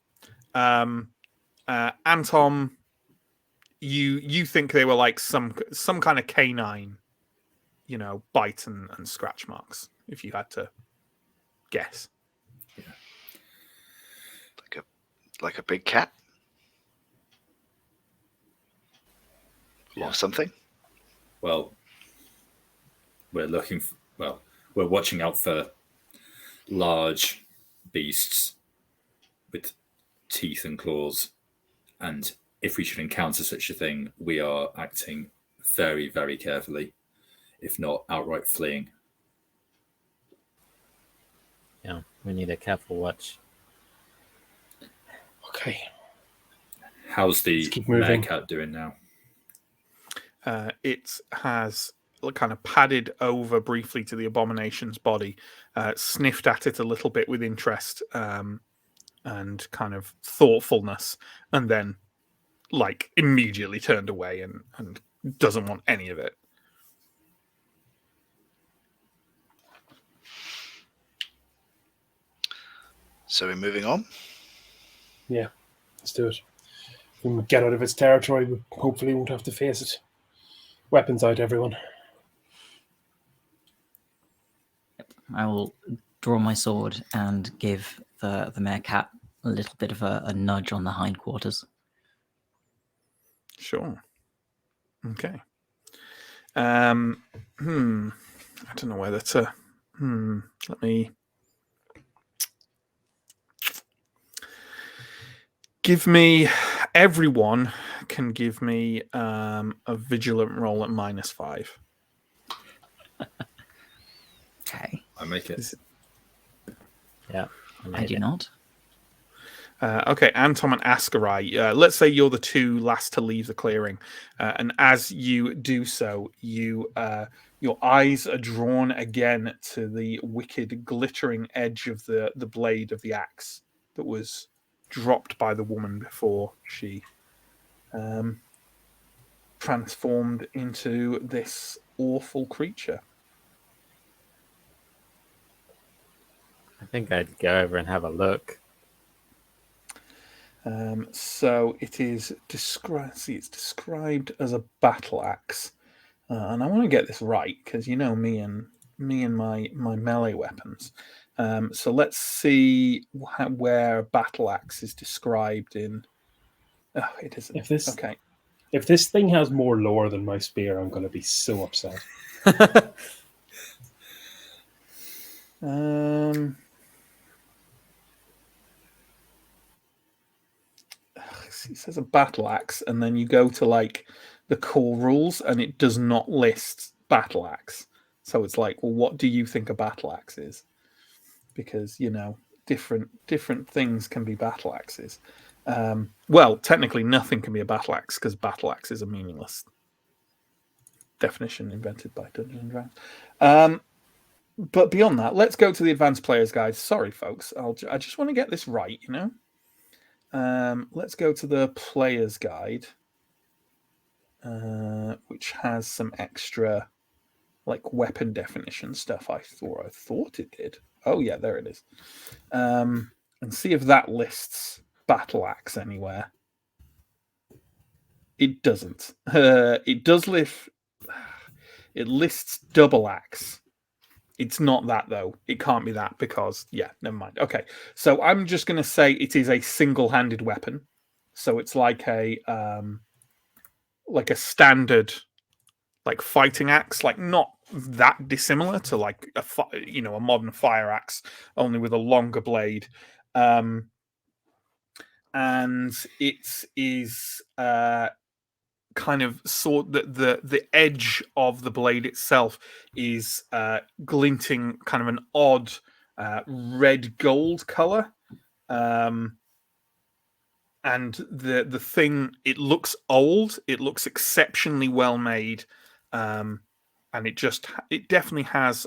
Anton, you think they were like some kind of canine, bite and scratch marks, if you had to guess. Like a big cat? Yeah. Or something? Well, we're watching out for large beasts with teeth and claws, and if we should encounter such a thing, we are acting very, very carefully, if not outright fleeing. Yeah, we need a careful watch. Okay. How's the Let's keep moving. meerkat doing now? It has kind of padded over briefly to the abomination's body, sniffed at it a little bit with interest and kind of thoughtfulness, and then immediately turned away and doesn't want any of it. So we're moving on? Yeah, let's do it. When we get out of its territory, we hopefully won't have to face it. Weapons out, everyone. I will draw my sword and give the meerkat a little bit of a nudge on the hindquarters. Sure. Okay. I don't know whether to. Let me. Everyone can give me a vigilant roll at -5. Okay. I make it. Yeah, I do not. Okay, Anton and Askarai, let's say you're the two last to leave the clearing, and as you do so, your eyes are drawn again to the wicked, glittering edge of the blade of the axe that was dropped by the woman before she transformed into this awful creature. I think I'd go over and have a look. So it is described. See, it's described as a battle axe, and I want to get this right because me and my melee weapons. So let's see where a battle axe is described in. Oh, it isn't. Okay. If this thing has more lore than my spear, I'm going to be so upset. It says a battle axe, and then you go to the core rules, and it does not list battle axe. So it's well, what do you think a battle axe is? Because different things can be battle axes. Well, technically, nothing can be a battle axe because battle axe is a meaningless definition invented by Dungeons and Dragons. But beyond that, let's go to the advanced player's guide. Sorry, folks, I just want to get this right. Let's go to the player's guide, which has some extra weapon definition stuff. I thought it did. Oh yeah, there it is. And see if that lists battle axe anywhere. It doesn't. It does list. It lists double axe. It's not that though. It can't be that because never mind. Okay, so I'm just going to say it is a single-handed weapon. So it's like a standard fighting axe, not that dissimilar to a modern fire axe, only with a longer blade. And it is kind of the edge of the blade itself is glinting kind of an odd red gold color, And the thing, it looks old, it looks exceptionally well made, and it definitely has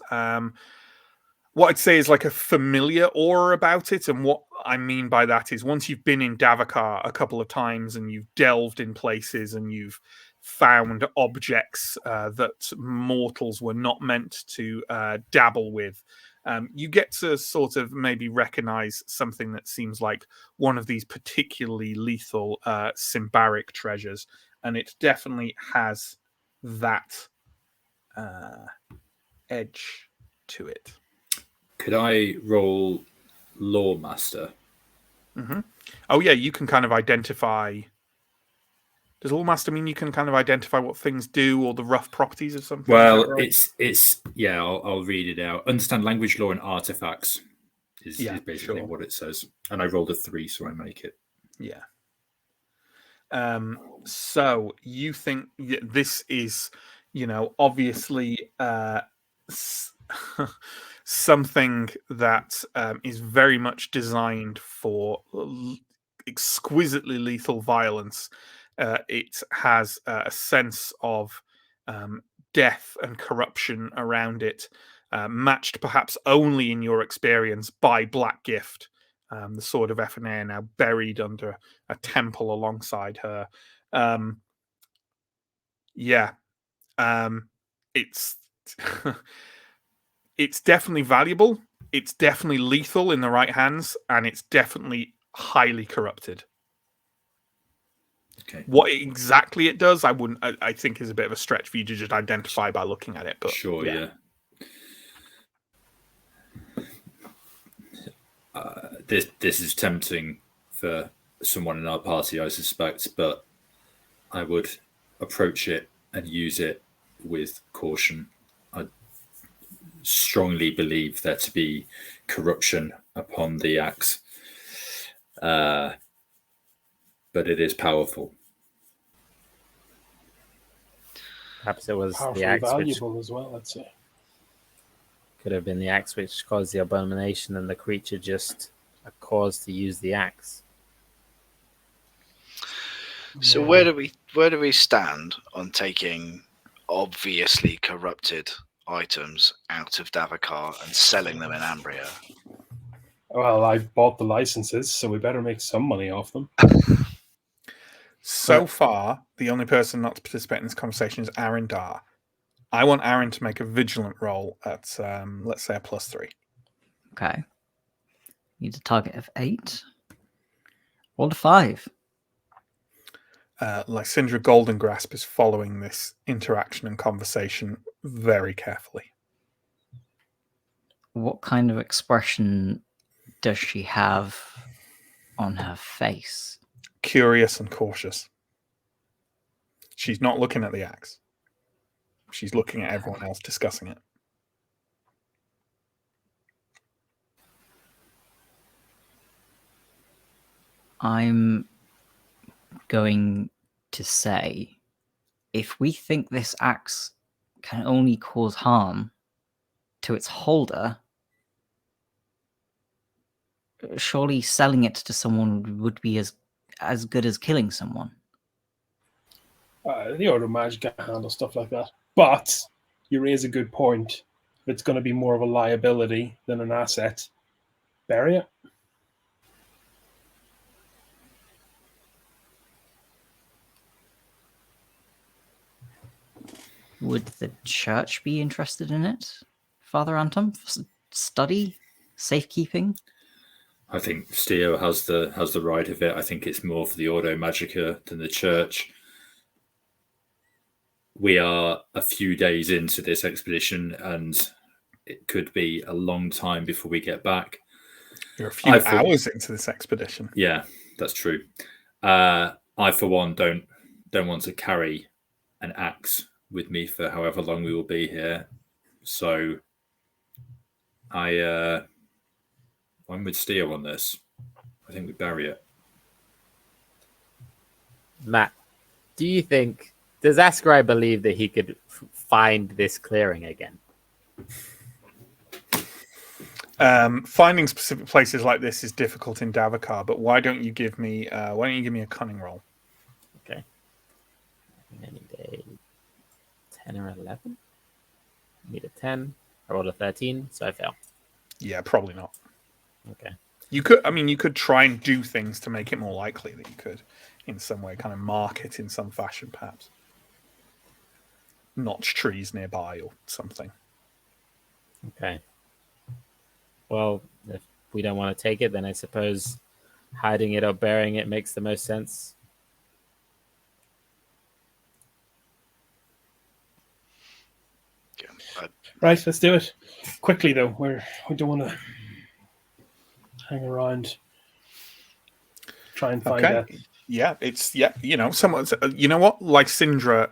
what I'd say is like a familiar aura about it. And what I mean by that is once you've been in Davokar a couple of times and you've delved in places and you've found objects that mortals were not meant to dabble with, you get to sort of maybe recognize something that seems like one of these particularly lethal Symbaric treasures. And it definitely has that edge to it. Could I roll Law Master? Mm-hmm. Oh, yeah, you can kind of identify... Does Law Master mean you can kind of identify what things do or the rough properties of something? Well, right? it's yeah. I'll read it out. Understand language, law, and artifacts is basically what it says. And I rolled a 3, so I make it. Yeah. So you think this is, obviously something that is very much designed for exquisitely lethal violence. It has a sense of death and corruption around it, matched perhaps only in your experience by Black Gift, the sword of Ephenea, now buried under a temple alongside her. It's it's definitely valuable. It's definitely lethal in the right hands, and it's definitely highly corrupted. Okay. What exactly it does, I think is a bit of a stretch for you to just identify by looking at it. But sure, yeah. This is tempting for someone in our party, I suspect, but I would approach it and use it with caution. I strongly believe there to be corruption upon the axe, but it is powerful. Perhaps it was Powerfully the axe valuable as well, I'd say. Could have been the axe which caused the abomination, and the creature just a cause to use the axe. So where do we stand on taking obviously corrupted items out of Davokar and selling them in Ambria? Well, I've bought the licenses, so we better make some money off them. So far, the only person not to participate in this conversation is Aaron Dar. I want Aaron to make a vigilant roll at, let's say, a +3. Okay. Need a target of 8. Roll a 5. Lysindra Golden Grasp is following this interaction and conversation very carefully. What kind of expression does she have on her face? Curious and cautious. She's not looking at the axe. She's looking at everyone else discussing it. I'm going to say, if we think this axe can only cause harm to its holder, surely selling it to someone would be as good as killing someone. The Order of Magic can handle stuff like that. But you raise a good point. If it's going to be more of a liability than an asset, bury it. Would the church be interested in it, Father Anton? Study? Safekeeping? I think Steo has the right of it. I think it's more for the Ordo Magica than the church. We are a few days into this expedition, and it could be a long time before we get back. You're a few hours into this expedition. Yeah, that's true. I, for one, don't want to carry an axe with me for however long we will be here. So I'm with Steo on this. I think we bury it. Matt, does Ascarai believe that he could find this clearing again? Finding specific places like this is difficult in Davokar, but why don't you give me a cunning roll? Okay. Any day 10 or 11. Need a 10. I rolled a 13, so I fail. Yeah, probably not. Okay. You could try and do things to make it more likely that you could, in some way, kind of mark it in some fashion, perhaps. Notch trees nearby or something. Okay. Well, if we don't want to take it, then I suppose hiding it or burying it makes the most sense. Yeah, Right, let's do it quickly though. We don't want to hang around. Try and find Okay. Someone's. You know what? Like Syndra,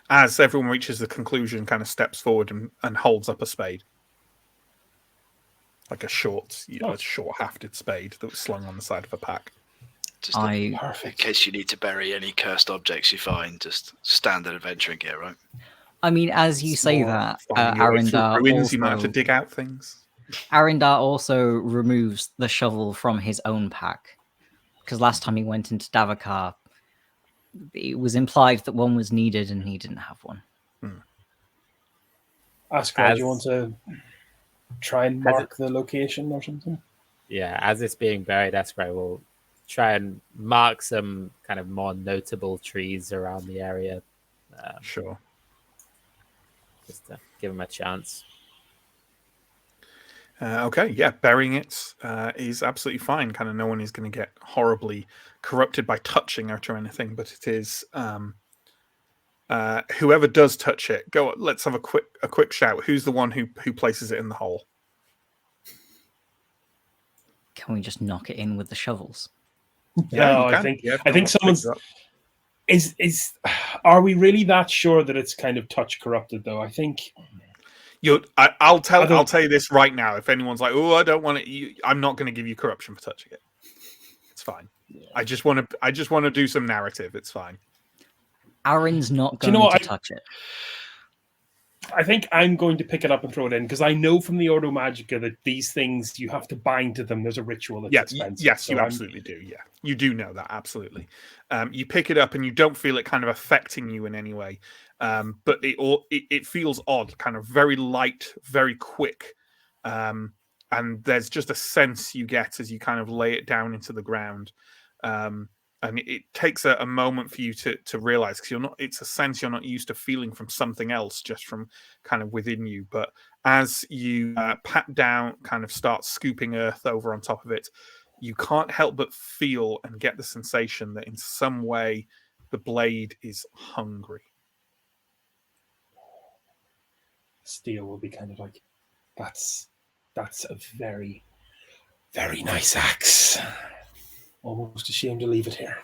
as everyone reaches the conclusion, kind of steps forward and holds up a spade, like a short hafted spade that was slung on the side of a pack. just in case you need to bury any cursed objects you find, just standard adventuring gear, right? I mean, as you say that, Finding your way through Arindar ruins, you might have to also, dig out things. Arindar also removes the shovel from his own pack. Because last time he went into Davokar, it was implied that one was needed and he didn't have one. Askar, do you want to try and mark the location or something? Yeah, as it's being buried, Askar will try and mark some kind of more notable trees around the area. Sure. Just to give him a chance. Okay, yeah, burying it is absolutely fine. Kind of no one is going to get horribly corrupted by touching it or anything, but it is whoever does touch it. Go. Let's have a quick shout. Who's the one who places it in the hole? Can we just knock it in with the shovels? No, I think someone's. Is are we really that sure that it's kind of touch corrupted though? I think. I'll tell you this right now. If anyone's like, "Oh, I don't want it," I'm not going to give you corruption for touching it. It's fine. Yeah. I just want to do some narrative. It's fine. Aaron's not going to touch it. I think I'm going to pick it up and throw it in because I know from the Ordo Magica that these things you have to bind to them. There's a ritual that's expensive. Yes, so you absolutely do. Yeah, you do know that absolutely. You pick it up and you don't feel it kind of affecting you in any way, but it feels odd, kind of very light, very quick, and there's just a sense you get as you kind of lay it down into the ground. And it takes a moment for you to realize, because it's a sense you're not used to feeling from something else, just from kind of within you. But as you pat down, kind of start scooping earth over on top of it, you can't help but feel and get the sensation that in some way the blade is hungry. Steel will be kind of like, that's a very, very nice axe. Almost ashamed to leave it here.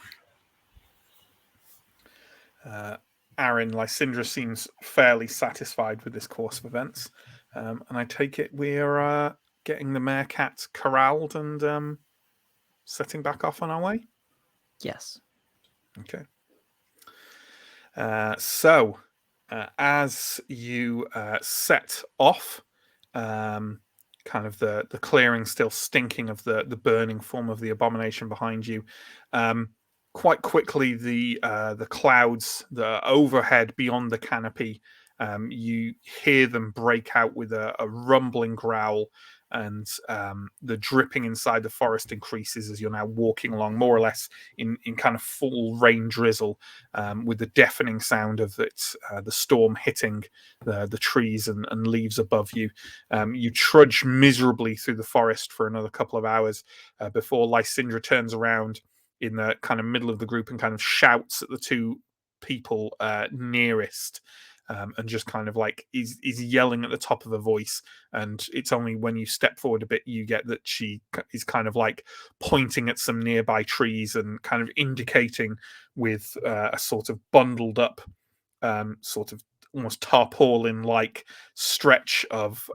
Aaron, Lysindra seems fairly satisfied with this course of events. And I take it we're getting the meerkat corralled and setting back off on our way? Yes. Okay. So, as you set off, kind of the clearing still stinking of the burning form of the abomination behind you. Quite quickly, the clouds, the overhead beyond the canopy, you hear them break out with a rumbling growl, and the dripping inside the forest increases as you're now walking along more or less in kind of full rain drizzle, with the deafening sound of the storm hitting the trees and leaves above you. You trudge miserably through the forest for another couple of hours before Lysindra turns around in the kind of middle of the group and kind of shouts at the two people nearest. And just kind of like is yelling at the top of her voice, and it's only when you step forward a bit you get that she is kind of like pointing at some nearby trees and kind of indicating with a sort of bundled up sort of almost tarpaulin like stretch of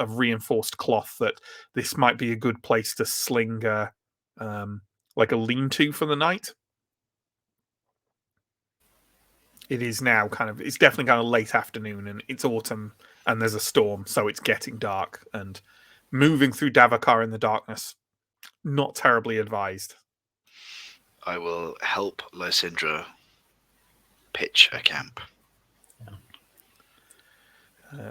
reinforced cloth that this might be a good place to sling like a lean-to for the night. It is now it's definitely kind of late afternoon, and it's autumn and there's a storm, so it's getting dark and moving through Davakar in the darkness. Not terribly advised. I will help Lysindra pitch a camp.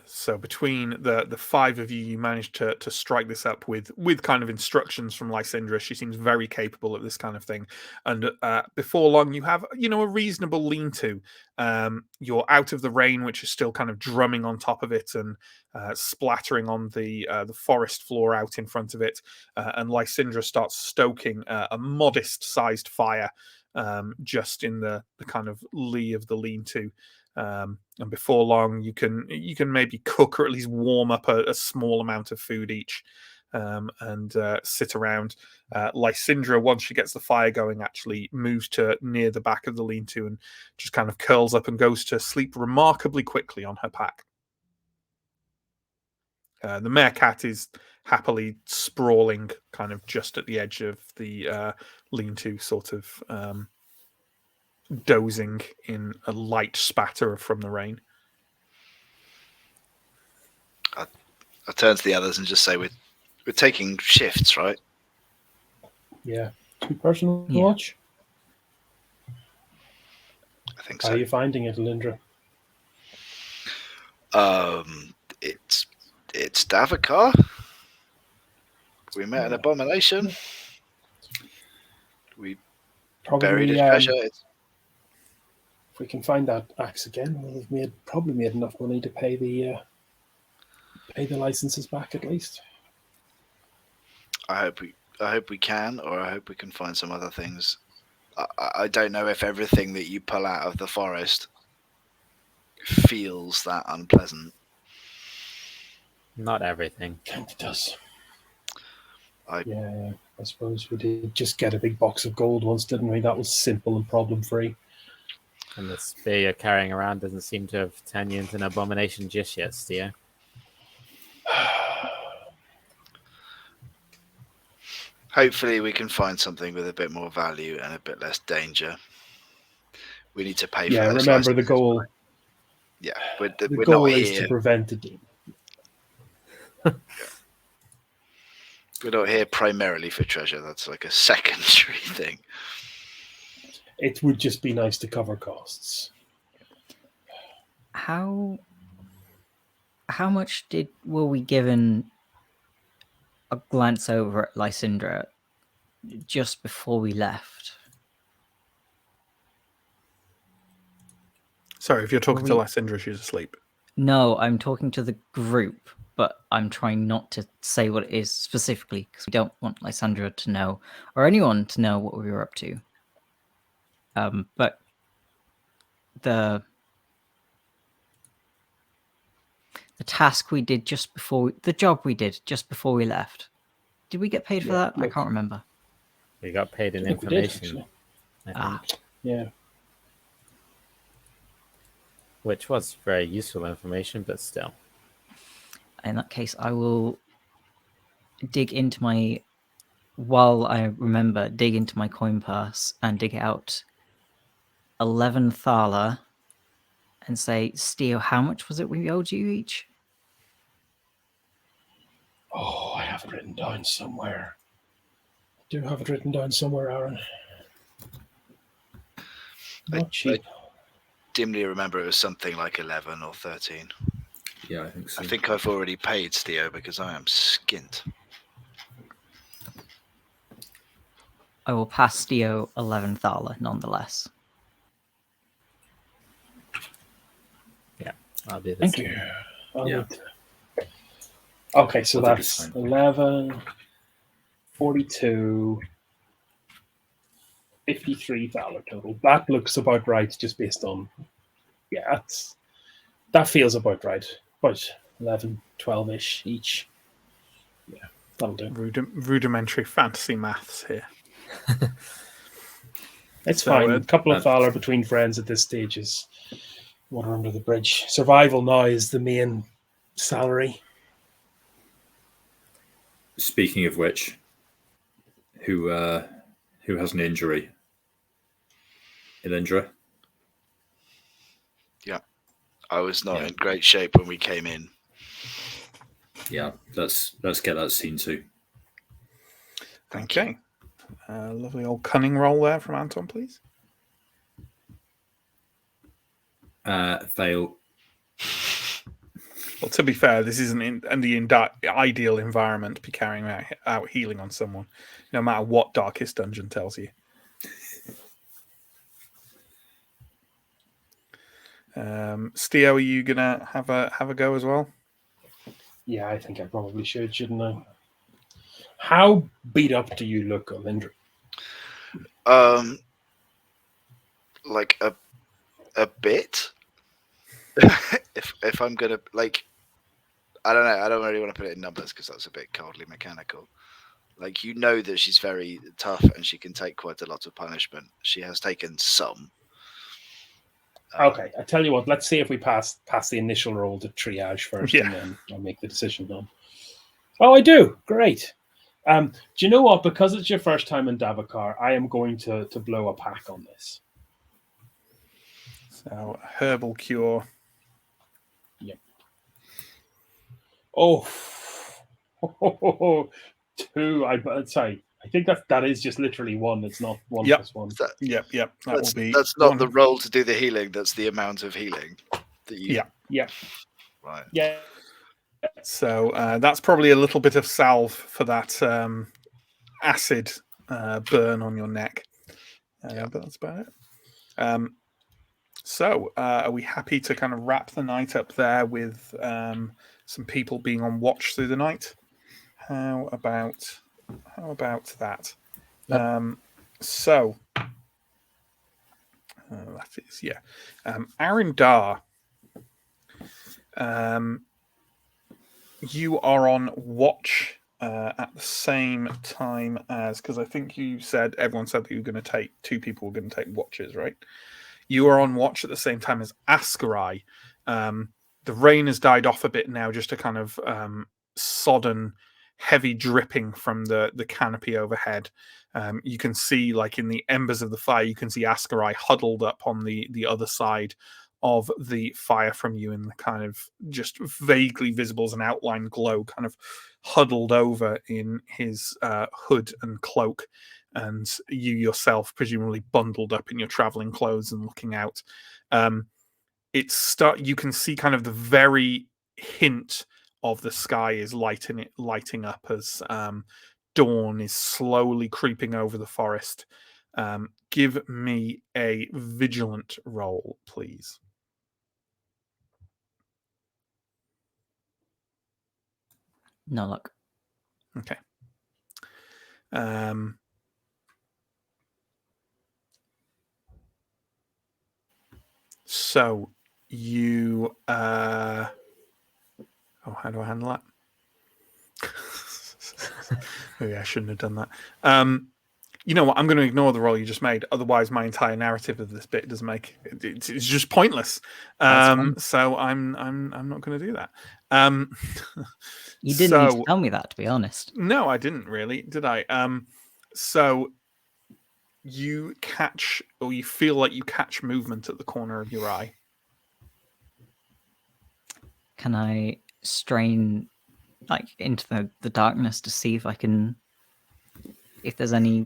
So between the five of you, you managed to strike this up with kind of instructions from Lysindra. She seems very capable of this kind of thing. And before long, you have a reasonable lean-to. You're out of the rain, which is still kind of drumming on top of it and splattering on the forest floor out in front of it. And Lysindra starts stoking a modest-sized fire just in the kind of lee of the lean-to. And before long, you can maybe cook or at least warm up a small amount of food each, and sit around. Lysindra, once she gets the fire going, actually moves to near the back of the lean-to and just kind of curls up and goes to sleep remarkably quickly on her pack. The meerkat is happily sprawling kind of just at the edge of the lean-to, sort of dozing in a light spatter from the rain. I turn to the others and just say, we're taking shifts, right? Yeah. 2-person Yeah. watch? I think How so. are you finding it, Lindra? It's Davakar. We met an abomination. We buried his treasure. If we can find that axe again, we'll have probably made enough money to pay the licenses back at least. I hope we can, or I hope we can find some other things. I don't know if everything that you pull out of the forest feels that unpleasant. Not everything. It does. I suppose we did just get a big box of gold once, didn't we? That was simple and problem-free. And the spear you're carrying around doesn't seem to have turned you into an abomination just yet, Steo. Hopefully we can find something with a bit more value and a bit less danger. We need to pay for those remember the licenses, goal. right? Yeah, The we're goal not is here. to prevent it. We're not here primarily for treasure. That's like a secondary thing. It would just be nice to cover costs. How much were we given a glance over at Lysindra just before we left? Sorry, if you're talking to Lysindra, she's asleep. No, I'm talking to the group, but I'm trying not to say what it is specifically because we don't want Lysindra to know or anyone to know what we were up to. But the task we did the job we did just before we left. Did we get paid for that? I can't remember. We got paid in I think we did, information. actually. Yeah. Which was very useful information, but still. In that case, I will dig into my coin purse and dig out 11 thala and say, Steo, how much was it we owed you each? Oh, I have it written down somewhere. I do have it written down somewhere, Aaron. Not cheap. I dimly remember it was something like 11 or 13. Yeah, I think so. I think I've already paid Steo because I am skint. I will pass Steo 11 thala nonetheless. Yeah, I'll do this. Thank you. Yeah. Okay, so I'll take that's this fine. 11, 42, 53 thaler total. That looks about right, just based on... Yeah, that feels about right. About 11, 12-ish each. Yeah, that'll do. Rudimentary fantasy maths here. It's So, fine. A couple of thaler between friends at this stage is water under the bridge. Survival now is the main salary. Speaking of which, who has an injury? Elindra? Yeah. I was not in great shape when we came in. Yeah, let's get that scene too. Thank you. Okay. Lovely old cunning roll there from Anton, please. Fail. Well, to be fair, this isn't in the ideal environment to be carrying out healing on someone, no matter what Darkest Dungeon tells you. Steo, are you gonna have a go as well? Yeah, I think I probably should, shouldn't I? How beat up do you look, Alindra? Like a bit. if I'm gonna like, I don't know. I don't really want to put it in numbers because that's a bit coldly mechanical. Like, you know that she's very tough and she can take quite a lot of punishment. She has taken some. Okay, I tell you what. Let's see if we pass the initial roll to triage first, Yeah. and then I'll make the decision on. Oh, I do. Great. Do you know what? Because it's your first time in Davokar, I am going to blow a pack on this. So, herbal cure. Yep. Oh, 2. Sorry. I think that is just literally 1. It's not 1 Yep. plus 1. Yep. That will be. That's not one. the roll to do the healing. That's the amount of healing that you. Yeah. Right. Yeah. So that's probably a little bit of salve for that acid burn on your neck. But that's about it. So are we happy to kind of wrap the night up there with some people being on watch through the night? How about that? Yep. So that is Arindar. You are on watch at the same time as, because I think everyone said that you were going to take 2 people were going to take watches, right? You are on watch at the same time as Askarai. The rain has died off a bit now, just a kind of sodden, heavy dripping from the canopy overhead. You can see, like in the embers of the fire, you can see Askarai huddled up on the other side of the fire from you, in the kind of just vaguely visible as an outline glow, kind of huddled over in his hood and cloak, and you yourself presumably bundled up in your traveling clothes and looking out. You can see kind of the very hint of the sky is lighting up as dawn is slowly creeping over the forest. Give me a vigilant roll, please. No luck. Okay. So you how do I handle that? Maybe I shouldn't have done that. You know what? I'm going to ignore the roll you just made. Otherwise, my entire narrative of this bit doesn't make it's just pointless. So I'm not going to do that. You didn't need to tell me that, to be honest. No, I didn't really, did I? So you catch, or you feel like you catch movement at the corner of your eye. Can I strain into the darkness to see if there's any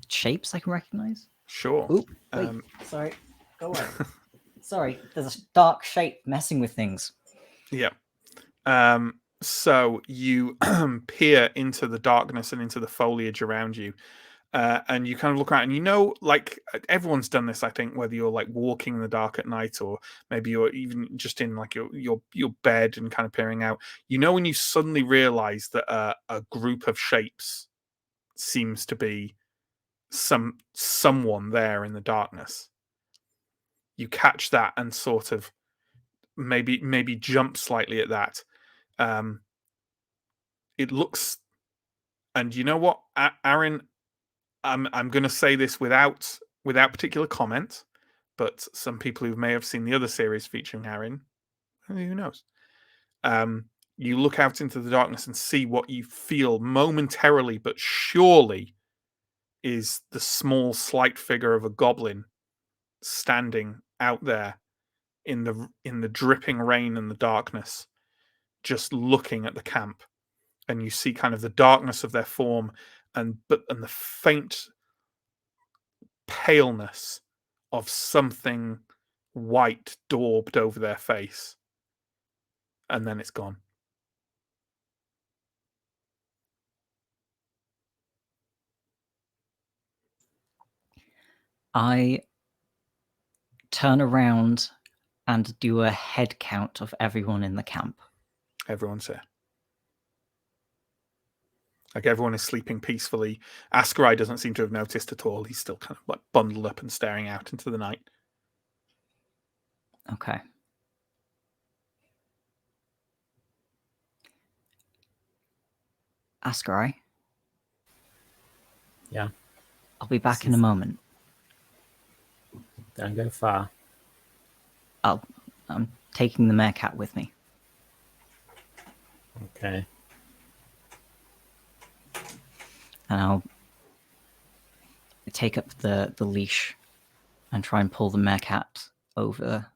shapes I can recognize? Sure. Ooh, wait, sorry. Go away. Sorry, there's a dark shape messing with things. Yeah. So you peer into the darkness and into the foliage around you. And you kind of look around, and like everyone's done this, I think, whether you're like walking in the dark at night, or maybe you're even just in like your bed and kind of peering out. When you suddenly realize that a group of shapes seems to be someone there in the darkness. You catch that and sort of maybe jump slightly at that. It looks, and you know what, Aaron, I'm going to say this without particular comment, but some people who may have seen the other series featuring Aaron, who knows? You look out into the darkness and see what you feel momentarily, but surely, is the small, slight figure of a goblin standing out there in the dripping rain and the darkness, just looking at the camp, and you see kind of the darkness of their form and the faint paleness of something white daubed over their face, and then it's gone. I turn around and do a head count of everyone in the camp. Everyone's here. Like, everyone is sleeping peacefully. Ascarai doesn't seem to have noticed at all. He's still kind of like bundled up and staring out into the night. Okay. Ascarai? Yeah. I'll be back in a moment. Don't go far. I'm taking the meerkat with me. Okay. And I'll take up the leash and try and pull the meerkat over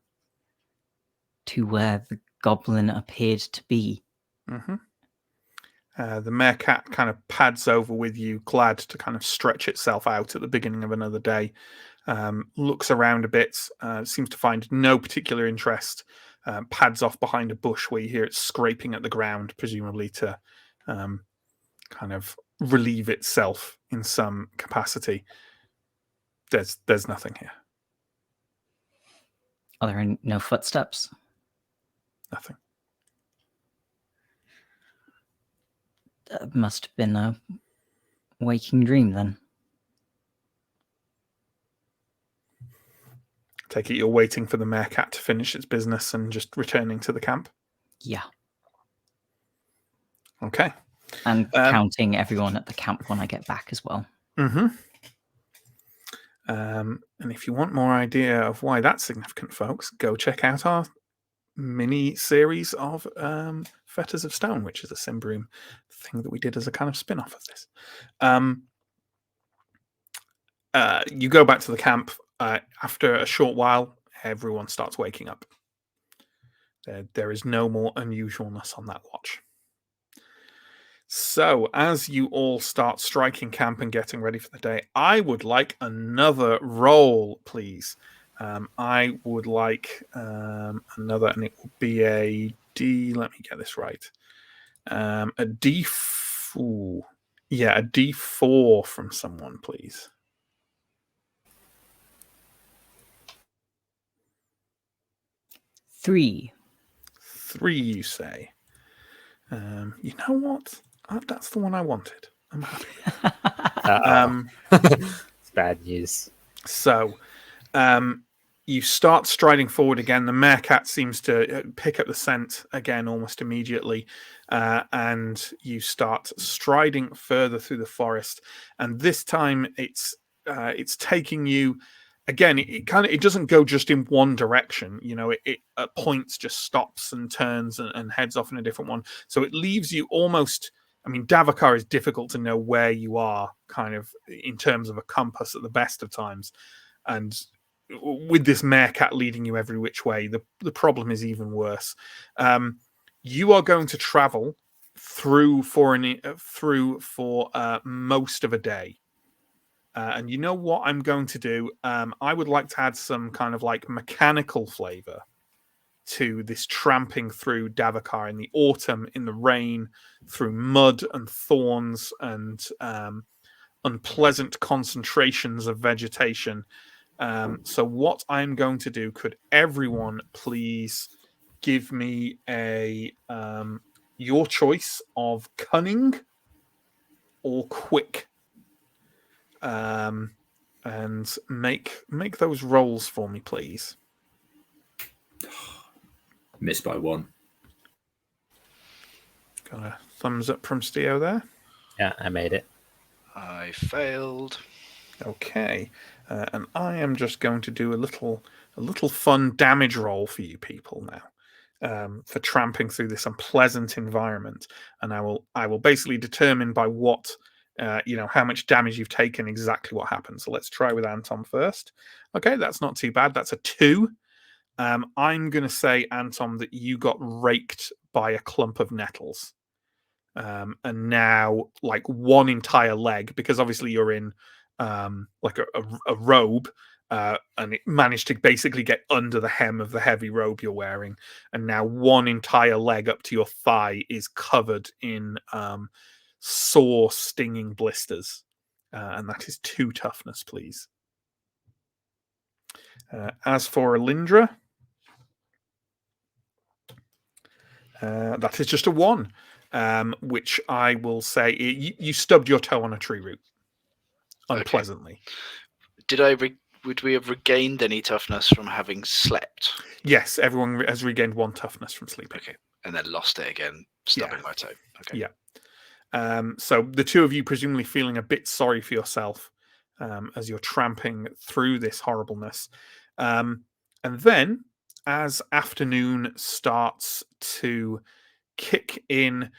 to where the goblin appeared to be. Mm-hmm. The meerkat kind of pads over with you, glad to kind of stretch itself out at the beginning of another day. Looks around a bit, seems to find no particular interest, pads off behind a bush where you hear it scraping at the ground, presumably to kind of relieve itself in some capacity. There's nothing here. Are there no footsteps? Nothing. That must have been a waking dream then. Take it you're waiting for the meerkat to finish its business and just returning to the camp? Yeah. Okay. And counting everyone at the camp when I get back as well. Mm-hmm. And if you want more idea of why that's significant, folks, go check out our mini series of Fetters of Stone, which is a Symbaroum thing that we did as a kind of spin-off of this. You go back to the camp. After a short while, everyone starts waking up. There is no more unusualness on that watch. So, as you all start striking camp and getting ready for the day, I would like another roll, please. I would like another, and it will be a D. Let me get this right. A D. A D4 from someone, please. Three, you say. You know what? That's the one I wanted. I'm happy. It's bad news. So, you start striding forward again. The meerkat seems to pick up the scent again almost immediately, and you start striding further through the forest. And this time, it's taking you. Again, it doesn't go just in one direction. You know, it at points just stops and turns and heads off in a different one. So it leaves you almost. I mean, Davokar is difficult to know where you are, kind of in terms of a compass at the best of times, and with this meerkat leading you every which way, the problem is even worse. You are going to travel through for most of a day. And you know what I'm going to do? I would like to add some kind of like mechanical flavor to this tramping through Davokar in the autumn, in the rain, through mud and thorns and unpleasant concentrations of vegetation. So what I'm going to do, could everyone please give me your choice of cunning or quick? And make those rolls for me, please. Missed by one. Got a thumbs up from Steo there. Yeah, I made it. I failed. Okay, and I am just going to do a little fun damage roll for you people now, for tramping through this unpleasant environment, and I will basically determine by what. How much damage you've taken, exactly what happens. So let's try with Anton first. Okay, that's not too bad. That's a 2. I'm going to say, Anton, that you got raked by a clump of nettles. And now like one entire leg, because obviously you're in like a robe, and it managed to basically get under the hem of the heavy robe you're wearing, and now one entire leg up to your thigh is covered in sore, stinging blisters, and that is 2 toughness, please. As for Alindra, that is just a 1. Which I will say you stubbed your toe on a tree root unpleasantly. Okay. Would we have regained any toughness from having slept? Yes, everyone has regained 1 toughness from sleeping. Okay, and then lost it again, stubbing my toe. Okay. Yeah. So the 2 of you presumably feeling a bit sorry for yourself as you're tramping through this horribleness. And then as afternoon starts to kick in,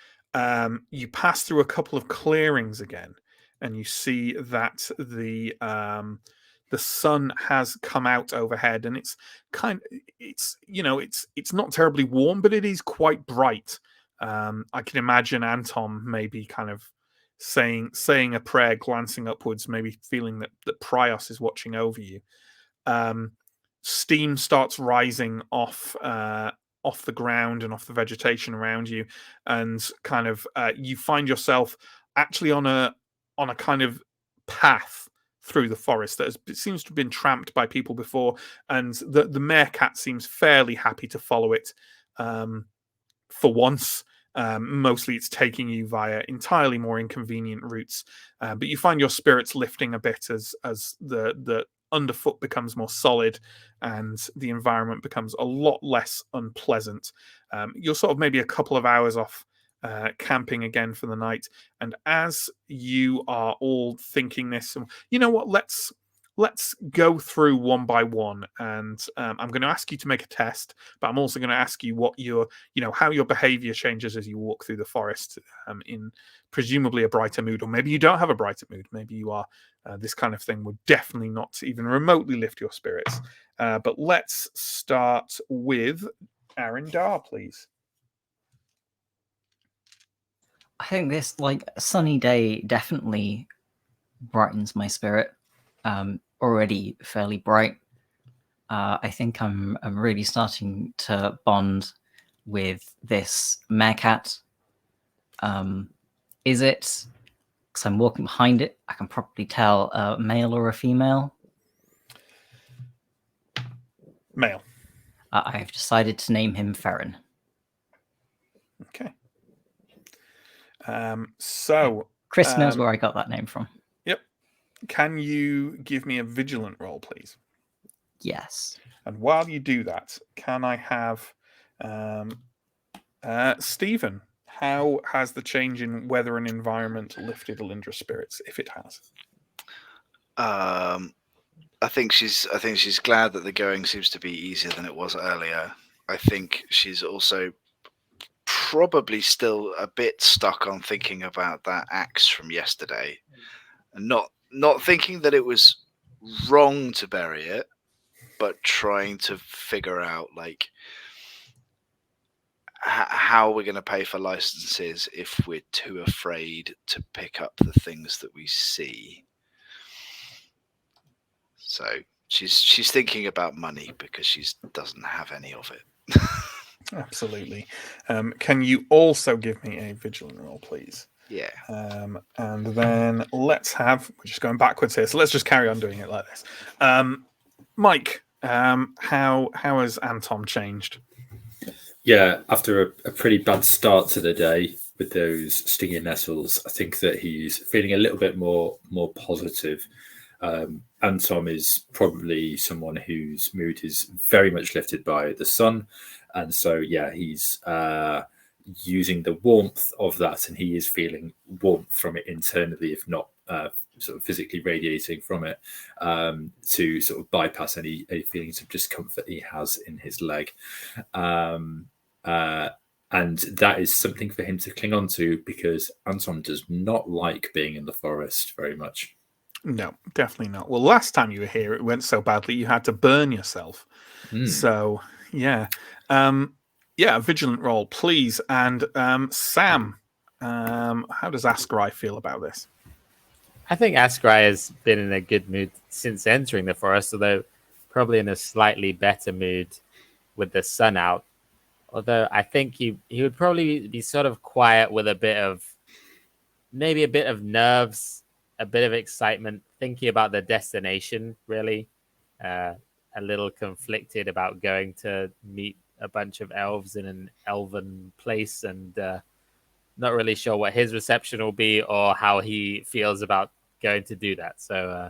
you pass through a couple of clearings again, and you see that the sun has come out overhead, and it's not terribly warm, but it is quite bright. I can imagine Anton maybe kind of saying a prayer, glancing upwards, maybe feeling that Prios is watching over you. Steam starts rising off the ground and off the vegetation around you, and kind of you find yourself actually on a kind of path through the forest that seems to have been tramped by people before, and the meerkat seems fairly happy to follow it for once. Mostly it's taking you via entirely more inconvenient routes, but you find your spirits lifting a bit as the underfoot becomes more solid and the environment becomes a lot less unpleasant. You're sort of maybe a couple of hours off camping again for the night, and as you are all thinking this, you know what, let's go through one by one, and I'm going to ask you to make a test, but I'm also going to ask you what how your behavior changes as you walk through the forest, in presumably a brighter mood, or maybe you don't have a brighter mood. Maybe you are. This kind of thing would definitely not even remotely lift your spirits. But let's start with Arindar, please. I think this sunny day definitely brightens my spirit. Already fairly bright. I think I'm really starting to bond with this meerkat. Is it, because I'm walking behind it, I can probably tell a male or a female? Male. I've decided to name him Ferrin. Okay. So Chris knows where I got that name from. Yep. Can you give me a vigilant roll, please? Yes. And while you do that, can I have Stephen? How has the change in weather and environment lifted Alindra's spirits, if it has? I think she's glad that the going seems to be easier than it was earlier. I think she's also probably still a bit stuck on thinking about that axe from yesterday, and not thinking that it was wrong to bury it, but trying to figure out how we're going to pay for licenses if we're too afraid to pick up the things that we see. So she's thinking about money because she doesn't have any of it. Absolutely. Can you also give me a vigilant roll, please? Yeah. And then we're just going backwards here, so let's just carry on doing it like this. Mike, how has Anton changed? Yeah, after a pretty bad start to the day with those stinging nettles, I think that he's feeling a little bit more positive. Anton is probably someone whose mood is very much lifted by the sun, and so he's using the warmth of that, and he is feeling warmth from it internally, if not sort of physically radiating from it, to sort of bypass any feelings of discomfort he has in his leg. And that is something for him to cling on to, because Anton does not like being in the forest very much. No, definitely not. Well, last time you were here, it went so badly you had to burn yourself. So, yeah. Yeah, vigilant roll, please. And Sam, how does Askrai feel about this? I think Askrai has been in a good mood since entering the forest, although probably in a slightly better mood with the sun out. Although I think he would probably be sort of quiet with maybe a bit of nerves, a bit of excitement, thinking about the destination, really. A little conflicted about going to meet a bunch of elves in an elven place and not really sure what his reception will be or how he feels about going to do that. So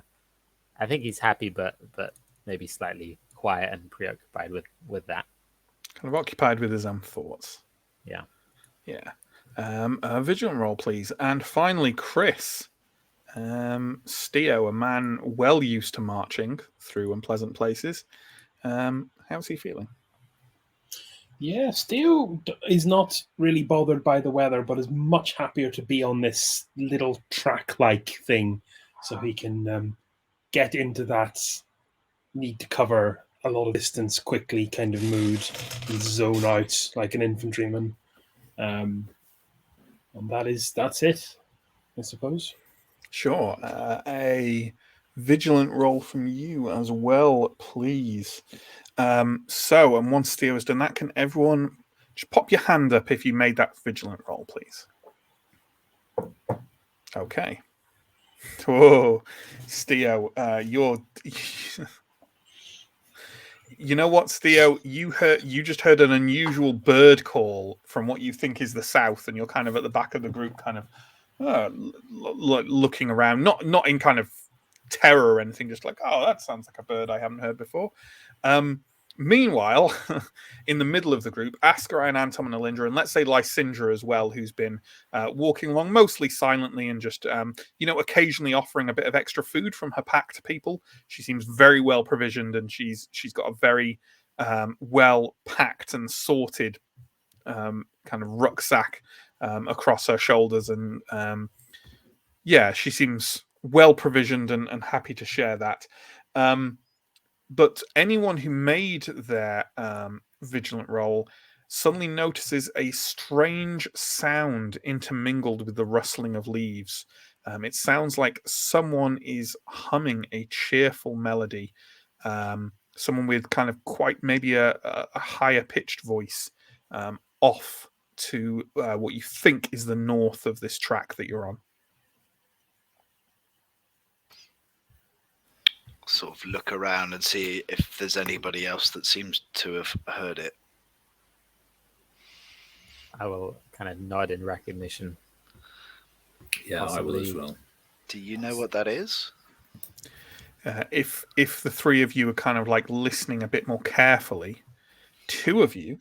I think he's happy, but maybe slightly quiet and preoccupied with that. Kind of occupied with his own thoughts. Yeah. Yeah. A vigilant roll, please. And finally, Chris. Steo, a man well used to marching through unpleasant places. How's he feeling? Yeah, Steo is not really bothered by the weather, but is much happier to be on this little track-like thing, so he can get into that need to cover a lot of distance quickly kind of mood and zone out like an infantryman. And that's it, I suppose. Sure. A vigilant roll from you as well, please. And once Theo has done that, can everyone just pop your hand up if you made that vigilant roll, please? Okay. Whoa, Steo, you're. You know what, Theo? You just heard an unusual bird call from what you think is the south, and you're kind of at the back of the group, kind of looking around, not in kind of terror or anything, just like, oh, that sounds like a bird I haven't heard before. Meanwhile, in the middle of the group, Askari and Anton and Alindra, and let's say Lysindra as well, who's been walking along mostly silently and just, occasionally offering a bit of extra food from her pack to people. She seems very well provisioned, and she's got a very well packed and sorted kind of rucksack across her shoulders, and she seems well provisioned and happy to share that. But anyone who made their vigilant roll suddenly notices a strange sound intermingled with the rustling of leaves. It sounds like someone is humming a cheerful melody. Someone with kind of quite maybe a higher pitched voice off to what you think is the north of this track that you're on. Sort of look around and see if there's anybody else that seems to have heard it. I will kind of nod in recognition. Yeah, possibly. I will as well. Do you know what that is? If the three of you are kind of like listening a bit more carefully, two of you,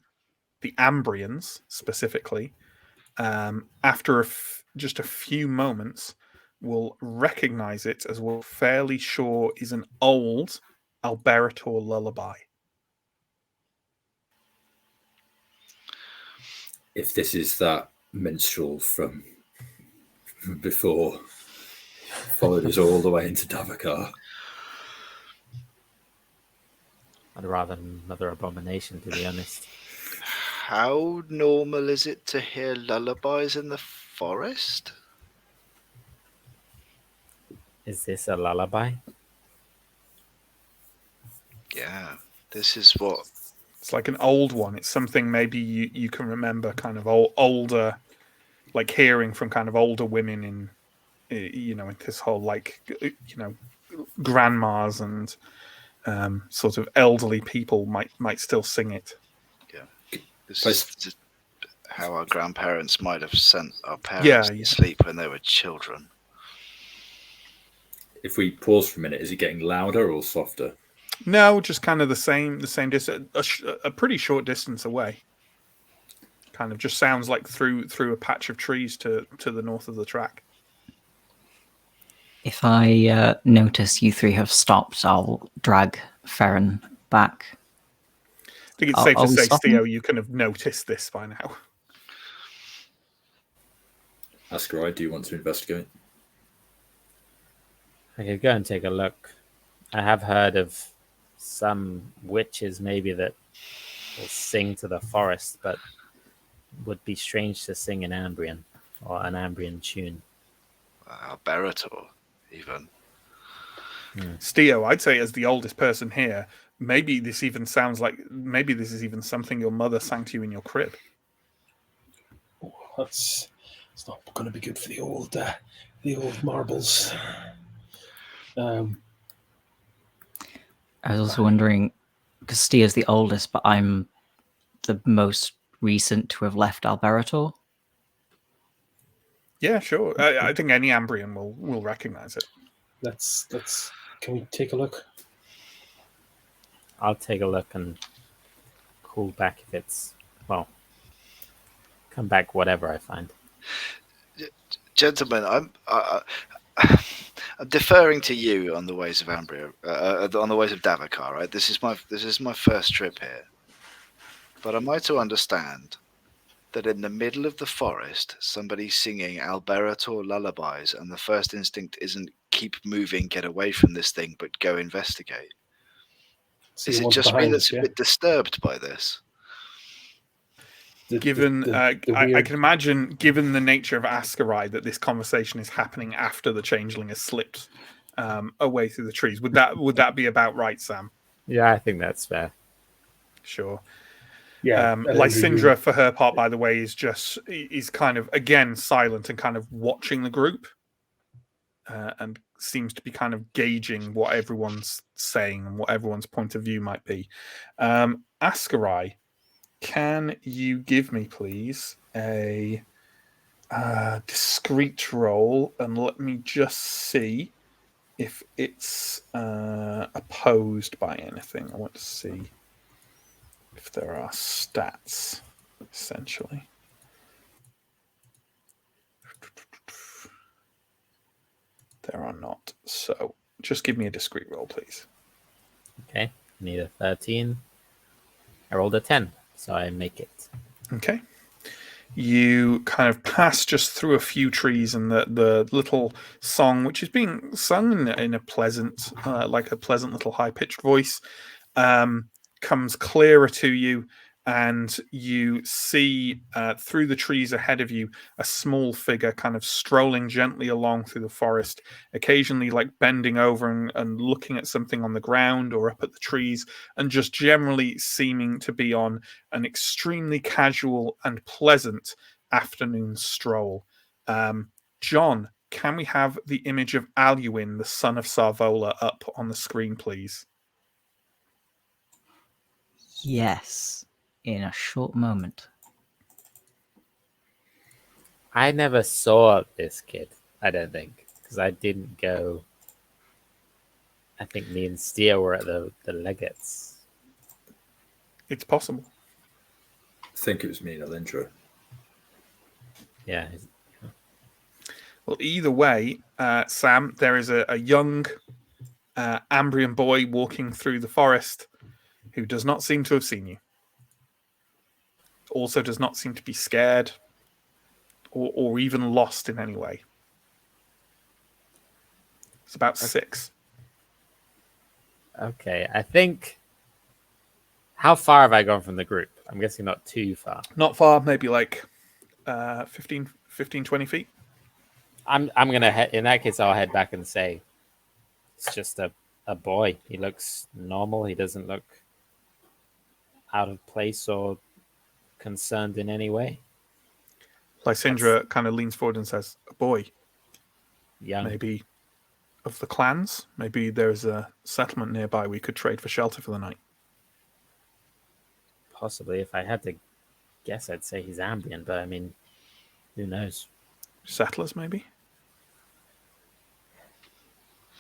the Ambrians specifically, after just a few moments, will recognize it as we're fairly sure is an old Alberator lullaby. If this is that minstrel from before, followed us all the way into Davakar. I'd rather another abomination, to be honest. How normal is it to hear lullabies in the forest? Is this a lullaby? Yeah, this is what... It's like an old one. It's something maybe you can remember kind of older, like hearing from kind of older women in this whole like, grandmas and sort of elderly people might still sing it. Yeah. This is just how our grandparents might have sent our parents to sleep when they were children. If we pause for a minute, is it getting louder or softer? No, just kind of the same distance, a pretty short distance away. Kind of just sounds like through a patch of trees to the north of the track. If I notice you three have stopped, I'll drag Farron back. I think it's safe to say, Theo, you can have noticed this by now. Askari, do you want to investigate? I could go and take a look. I have heard of some witches maybe that will sing to the forest, but would be strange to sing in Ambrian or an Ambrian tune. Alberator, even. Steo, I'd say as the oldest person here, maybe this is even something your mother sang to you in your crib. It's not going to be good for the old marbles. I was also wondering, because Stea's the oldest, but I'm the most recent to have left Alberator. Yeah, sure. I think any Ambrian will recognize it. Let's. Can we take a look? I'll take a look and call back if it's come back whatever I find. Gentlemen, I'm deferring to you on the ways of Ambria, on the ways of Davokar. Right, this is my first trip here, but am I to understand that in the middle of the forest, somebody's singing Alberator lullabies, and the first instinct isn't keep moving, get away from this thing, but go investigate? Is it just me that's a bit disturbed by this? I can imagine, given the nature of Ascarai, that this conversation is happening after the changeling has slipped away through the trees. Would that be about right, Sam? Yeah, I think that's fair. Sure. Yeah. Lysindra, for her part, by the way, is kind of again silent and kind of watching the group, and seems to be kind of gauging what everyone's saying and what everyone's point of view might be. Ascarai, can you give me, please, a discreet roll, and let me just see if it's opposed by anything. I want to see if there are stats, essentially. There are not. So just give me a discreet roll, please. Okay. I need a 13. I rolled a 10, so I make it. Okay. You kind of pass just through a few trees, and the little song, which is being sung in a pleasant, like a pleasant little high-pitched voice, comes clearer to you, and you see through the trees ahead of you a small figure kind of strolling gently along through the forest, occasionally like bending over and looking at something on the ground or up at the trees, and just generally seeming to be on an extremely casual and pleasant afternoon stroll. John, can we have the image of Aluin, the son of Sarvola, up on the screen, please? Yes, in a short moment. I never saw this kid, I don't think, because I didn't go. I think me and Steer were at the Legates. It's possible. I think it was me and Alindra. Yeah. Well, either way, Sam, there is a young Ambrian boy walking through the forest who does not seem to have seen you. Also does not seem to be scared or even lost in any way. It's about 6. Okay, I think. How far have I gone from the group? I'm guessing not too far. Not far, maybe like 15, 20 feet. I'm gonna head. In that case, I'll head back and say it's just a boy. He looks normal. He doesn't look out of place or concerned in any way. Lysindra kind of leans forward and says, "A boy, Young. maybe of the clans. Maybe there's a settlement nearby we could trade for shelter for the night." Possibly. If I had to guess, I'd say he's Ambrian, but I mean, who knows? Settlers, maybe?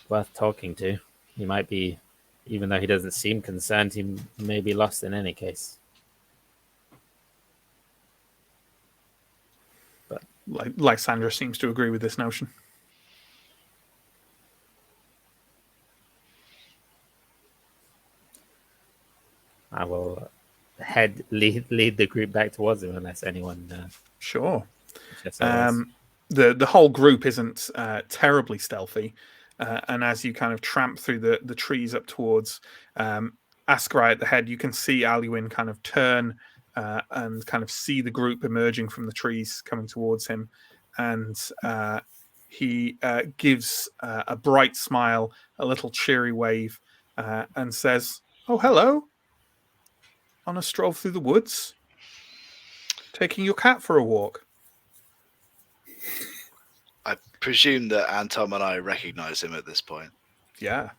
Worth talking to. He might be, even though he doesn't seem concerned, he may be lost in any case. But Lysandra seems to agree with this notion. I will lead the group back towards him unless anyone. Sure. The whole group isn't terribly stealthy, and as you kind of tramp through the trees up towards Askrai at the head, you can see Alwyn kind of turn and kind of see the group emerging from the trees coming towards him. And he gives a bright smile, a little cheery wave, and says, "Oh, hello. On a stroll through the woods? Taking your cat for a walk?" I presume that Anton and I recognize him at this point. Yeah.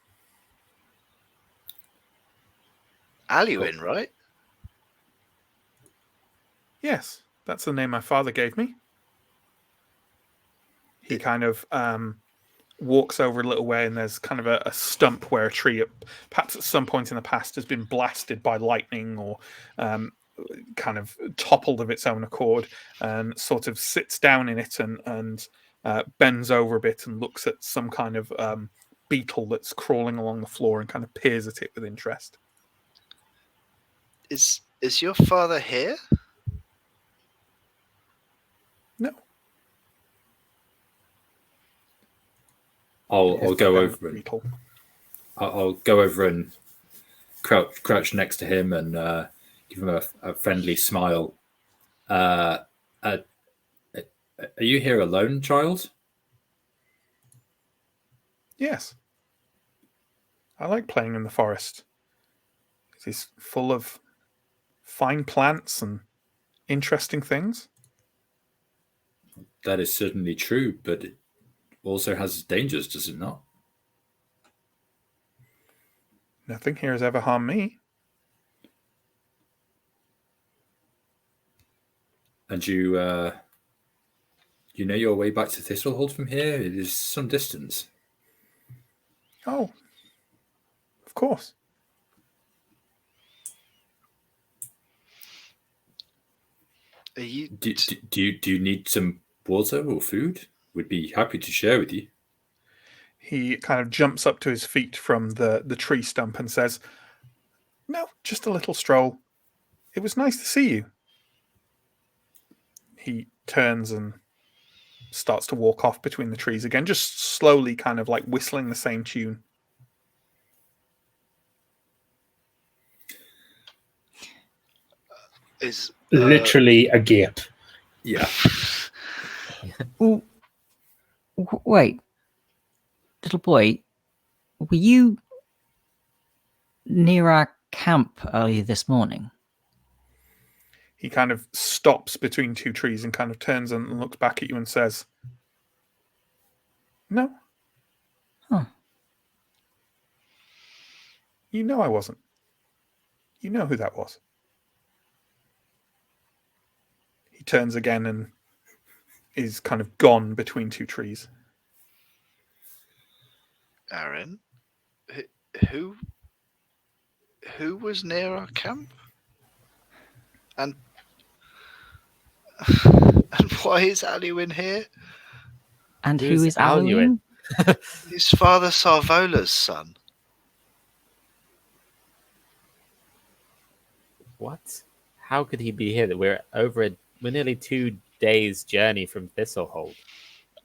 Alwyn, right? Yes, that's the name my father gave me. He kind of walks over a little way, and there's kind of a stump where a tree, perhaps at some point in the past, has been blasted by lightning or kind of toppled of its own accord, and sort of sits down in it and bends over a bit and looks at some kind of beetle that's crawling along the floor and kind of peers at it with interest. Is your father here? No. I'll go over and beetle. I'll go over and crouch next to him and give him a friendly smile. Are you here alone, child? Yes. I like playing in the forest. It is full of fine plants and interesting things. That is certainly true, but it also has its dangers, does it not? Nothing here has ever harmed me. And you know your way back to Thistlehold from here? It is some distance. Oh, of course. Are you? Do you need some water or food? We'd be happy to share with you. He kind of jumps up to his feet from the tree stump and says, "No, just a little stroll. It was nice to see you." He turns and starts to walk off between the trees again, just slowly kind of like whistling the same tune. Is Literally a gape. Yeah. Oh, wait, little boy, were you near our camp earlier this morning? He kind of stops between two trees and kind of turns and looks back at you and says, "No." Huh. You know I wasn't. You know who that was. He turns again and is kind of gone between two trees. Aaron? Who was near our camp? And why is Alwyn here? And who Who's is Alwyn? His father Sarvola's son. What? How could he be here? We're nearly 2 days' journey from Thistlehold.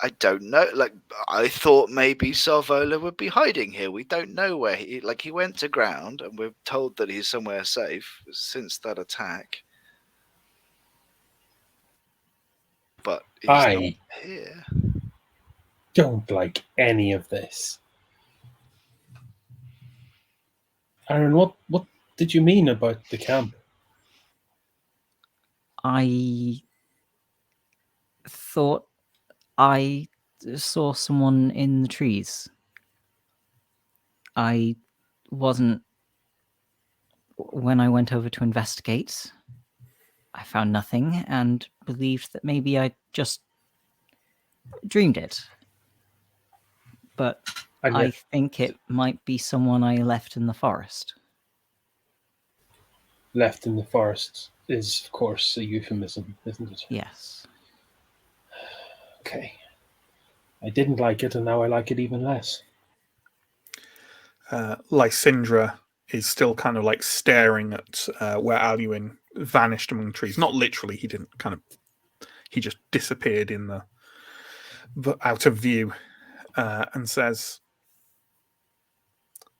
I don't know. Like, I thought maybe Sarvola would be hiding here. We don't know where he went to ground, and we're told that he's somewhere safe since that attack. But he's not here. Don't like any of this. Aaron, what did you mean about the camp? I thought I saw someone in the trees. I wasn't. When I went over to investigate, I found nothing and believed that maybe I just dreamed it. But I think it might be someone I left in the forest. Left in the forest is, of course, a euphemism, isn't it? Yes. Okay. I didn't like it, and now I like it even less. Lysindra is still kind of like staring at where Alwyn vanished among the trees. Not literally, he just disappeared in the out of view, and says,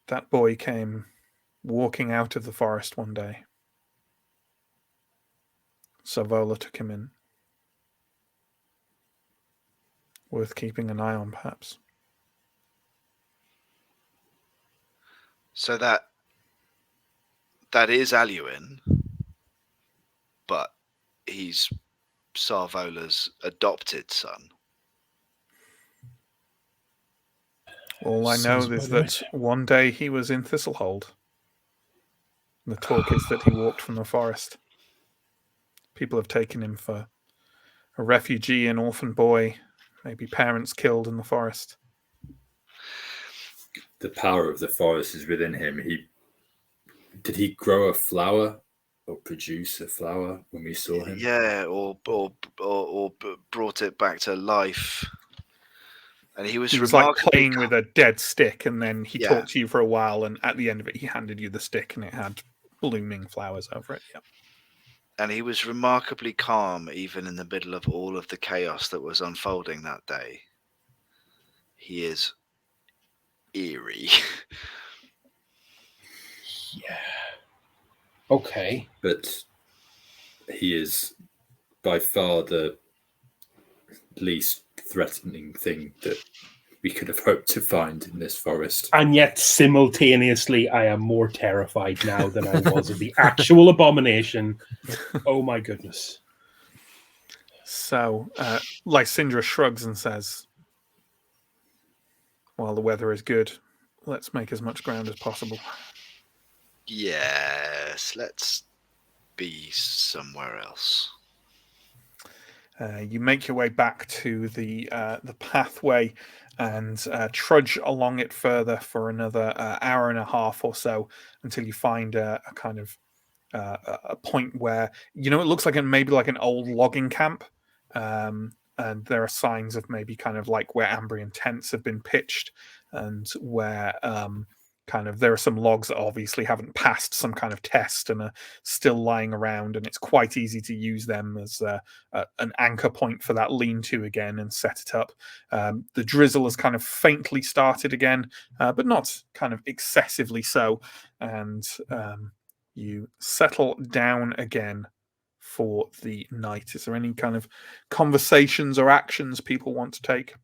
"That boy came walking out of the forest one day. Savola took him in. Worth keeping an eye on, perhaps. So that is Aluin, but he's Sarvola's adopted son. All I know Sounds is about that one day he was in Thistlehold. The talk is that he walked from the forest. People have taken him for a refugee, an orphan boy, maybe parents killed in the forest. The power of the forest is within him. Did he grow a flower or produce a flower when we saw him? Yeah, or brought it back to life. And he was like remarkably playing with a dead stick, and then he Yeah. talked to you for a while, and at the end of it, he handed you the stick, and it had blooming flowers over it. Yeah. And he was remarkably calm, even in the middle of all of the chaos that was unfolding that day. He is eerie. Yeah. Okay. But he is by far the least threatening thing that we could have hoped to find in this forest. And yet, simultaneously, I am more terrified now than I was of the actual abomination. Oh my goodness. So, Lysindra shrugs and says, while the weather is good, let's make as much ground as possible. Yes, let's be somewhere else. You make your way back to the pathway and trudge along it further for another hour and a half or so until you find a kind of a point where, it looks like maybe like an old logging camp. And there are signs of maybe kind of like where Ambrian tents have been pitched, and where kind of there are some logs that obviously haven't passed some kind of test and are still lying around, and it's quite easy to use them as an anchor point for that lean-to again and set it up. The drizzle has kind of faintly started again, but not kind of excessively so, and you settle down again for the night. Is there any kind of conversations or actions people want to take?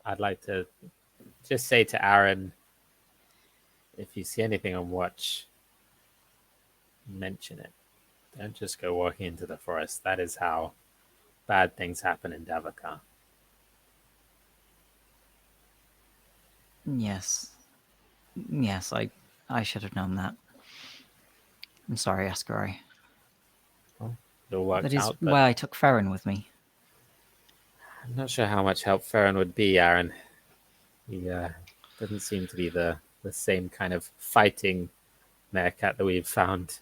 I'd like to just say to Aaron, if you see anything on watch, mention it. Don't just go walking into the forest. That is how bad things happen in Davakar. Yes, I should have known that. I'm sorry, Ascarai. It'll work That is out. But why I took Farron with me. I'm not sure how much help Farron would be, Aaron. He doesn't seem to be the same kind of fighting meerkat that we've found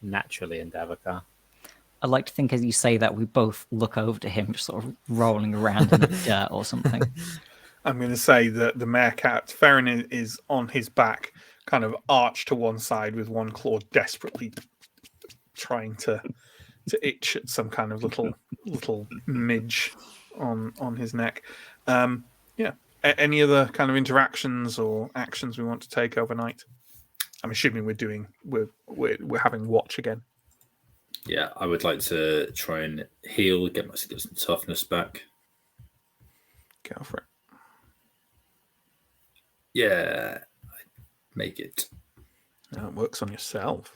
naturally in Davakar. I like to think as you say that we both look over to him, just sort of rolling around in the dirt or something. I'm going to say that the meerkat, Farron is on his back, kind of arched to one side with one claw desperately trying to itch at some kind of little midge on his neck. Yeah. Any other kind of interactions or actions we want to take overnight? I'm assuming we're having watch again. Yeah, I would like to try and heal, get some toughness back. Go for it. Yeah, make it. No, it works on yourself.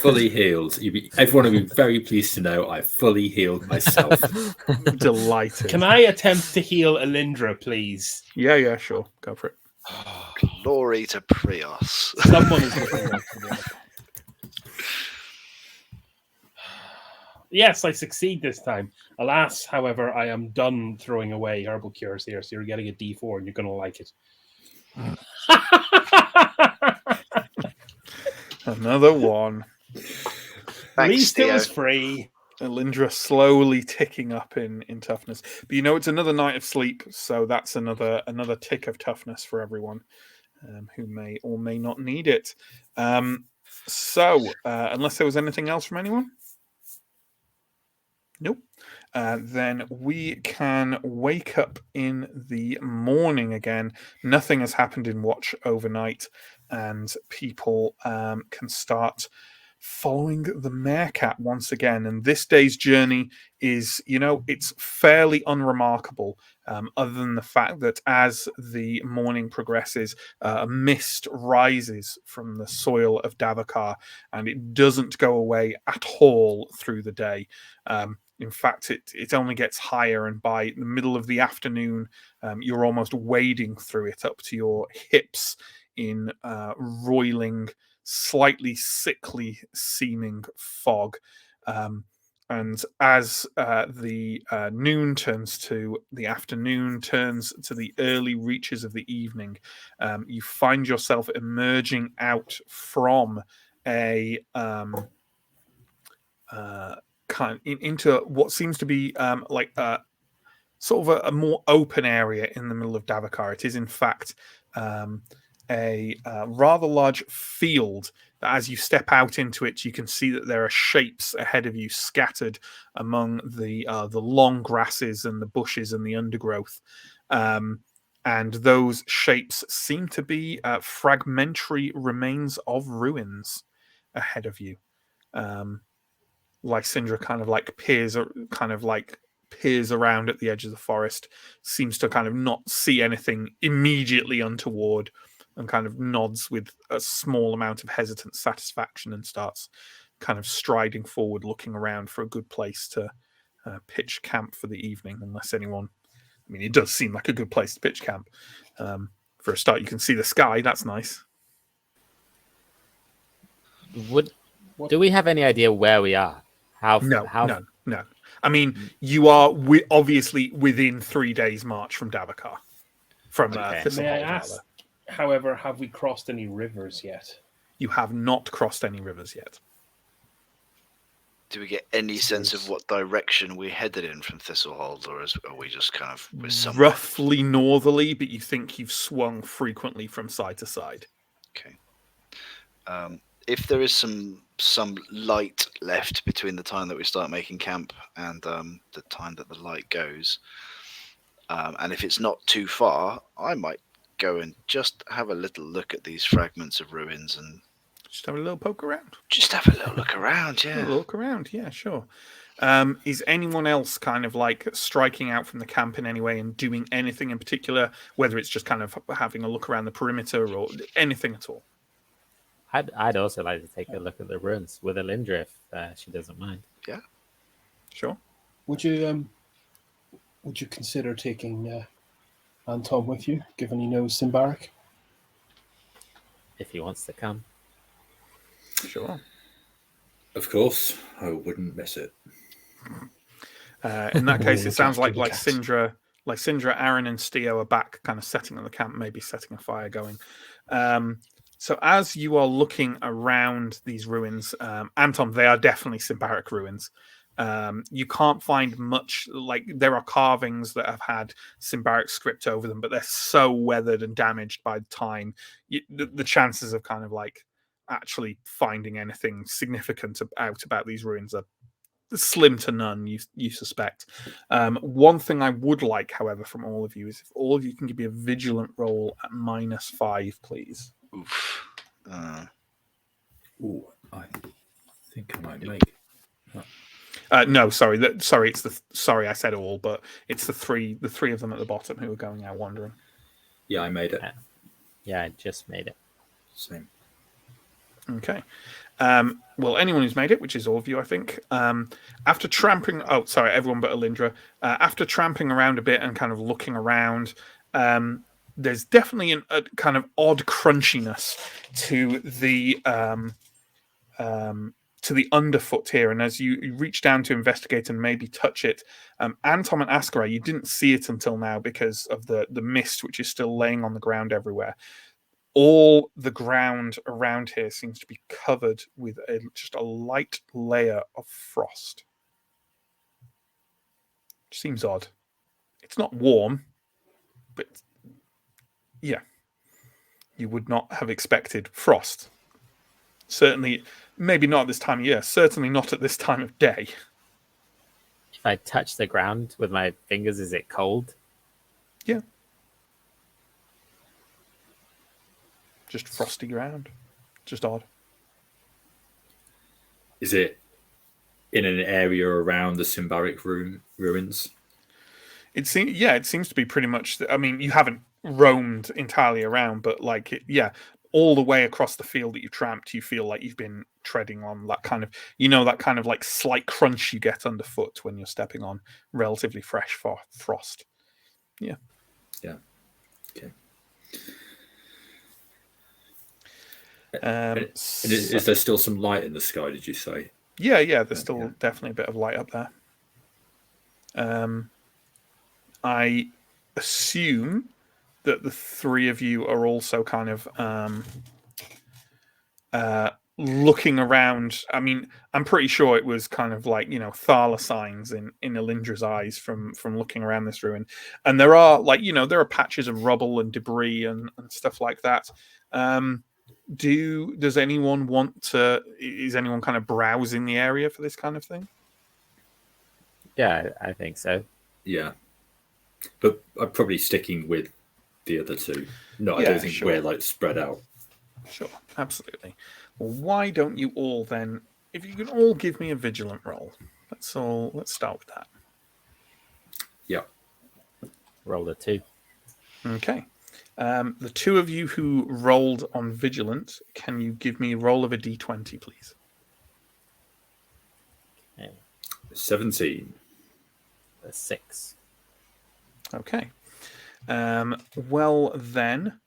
Fully healed. Everyone will be very pleased to know I fully healed myself. Delighted. Can I attempt to heal Alindra, please? Yeah, sure. Go for it. Glory to Prios. Someone is looking like me. Yes, I succeed this time. Alas, however, I am done throwing away herbal cures here, so you're getting a D4 and you're going to like it. Another one. At least Theo. it was free. Alindra slowly ticking up in toughness. But it's another night of sleep, so that's another tick of toughness for everyone who may or may not need it. So, unless there was anything else from anyone? Nope. then we can wake up in the morning again. Nothing has happened in watch overnight, and people can start following the meerkat once again. And this day's journey is, it's fairly unremarkable, other than the fact that as the morning progresses, a mist rises from the soil of Davakar, and it doesn't go away at all through the day. In fact, it only gets higher, and by the middle of the afternoon, you're almost wading through it up to your hips in roiling, slightly sickly seeming fog. And as the noon turns to the afternoon, turns to the early reaches of the evening, you find yourself emerging out from a into what seems to be like sort of a more open area in the middle of Davakar. It is in fact a rather large field that, as you step out into it, you can see that there are shapes ahead of you scattered among the long grasses and the bushes and the undergrowth. And those shapes seem to be fragmentary remains of ruins ahead of you. Lysindra kind of like peers around at the edge of the forest, seems to kind of not see anything immediately untoward, and kind of nods with a small amount of hesitant satisfaction, and starts kind of striding forward, looking around for a good place to pitch camp for the evening. Unless anyone, I mean, it does seem like a good place to pitch camp. For a start, you can see the sky. That's nice. Do we have any idea where we are? No. I mean, you are obviously within 3 days' march from Davakar. From May I ask, however, have we crossed any rivers yet? You have not crossed any rivers yet. Do we get any sense of what direction we're headed in from Thistlehold, or are we just kind of roughly northerly? But you think you've swung frequently from side to side. Okay. If there is some light left between the time that we start making camp and the time that the light goes, and if it's not too far, I might go and just have a little look at these fragments of ruins and just have a little poke around. Just have a little look around, yeah. Look around, yeah, sure. Is anyone else kind of like striking out from the camp in any way and doing anything in particular, whether it's just kind of having a look around the perimeter or anything at all? I'd also like to take a look at the ruins with Alindra if she doesn't mind. Yeah, sure. Would you consider taking Anton with you, given he knows Symbaroum? If he wants to come. Sure. Of course, I wouldn't miss it. In that case, it sounds like Syndra, Aaron, and Steo are back, kind of setting on the camp, maybe setting a fire going. So as you are looking around these ruins, Anton, they are definitely Symbaroum ruins. You can't find much, like there are carvings that have had Symbaroum script over them, but they're so weathered and damaged by time. The chances of kind of like actually finding anything significant about these ruins are slim to none, you suspect. One thing I would like, however, from all of you is if all of you can give me a vigilant roll at -5, please. Oof. I think I might make. No, sorry. Sorry, I said all, but it's the three of them at the bottom who are going out wandering. Yeah, I made it. Yeah, I just made it. Same. Okay. Well, anyone who's made it, which is all of you, I think, after tramping... Oh, sorry, everyone but Alindra. After tramping around a bit and kind of looking around, there's definitely a kind of odd crunchiness to the underfoot here. And as you reach down to investigate and maybe touch it, Anton and Askarai, you didn't see it until now because of the mist, which is still laying on the ground everywhere. All the ground around here seems to be covered with just a light layer of frost. Seems odd. It's not warm, but yeah, you would not have expected frost. Certainly, maybe not at this time of year. Certainly not at this time of day. If I touch the ground with my fingers, is it cold? Yeah. Just frosty ground. Just odd. Is it in an area around the Symbaroum ruins? It seems to be pretty much. I mean, you haven't roamed entirely around, but like, all the way across the field that you tramped, you feel like you've been treading on that kind of, that kind of like slight crunch you get underfoot when you're stepping on relatively fresh frost. Yeah. Yeah. Okay. Is there still some light in the sky? Did you say? Yeah. There's still definitely a bit of light up there. I assume that the three of you are also kind of looking around. I mean, I'm pretty sure it was kind of like, Thala signs in Elindra's eyes from looking around this ruin. And there are there are patches of rubble and debris and stuff like that. Does anyone want to? Is anyone kind of browsing the area for this kind of thing? Yeah, I think so. Yeah, but I'm probably sticking with the other two. No, I don't think we're like spread out. Sure, absolutely. Well, why don't you all then? If you can all give me a vigilant roll, let's start with that. Yeah. Roll a 2. Okay. The two of you who rolled on vigilant, can you give me a roll of a d20, please? Okay. 17. A 6. Okay. Well then,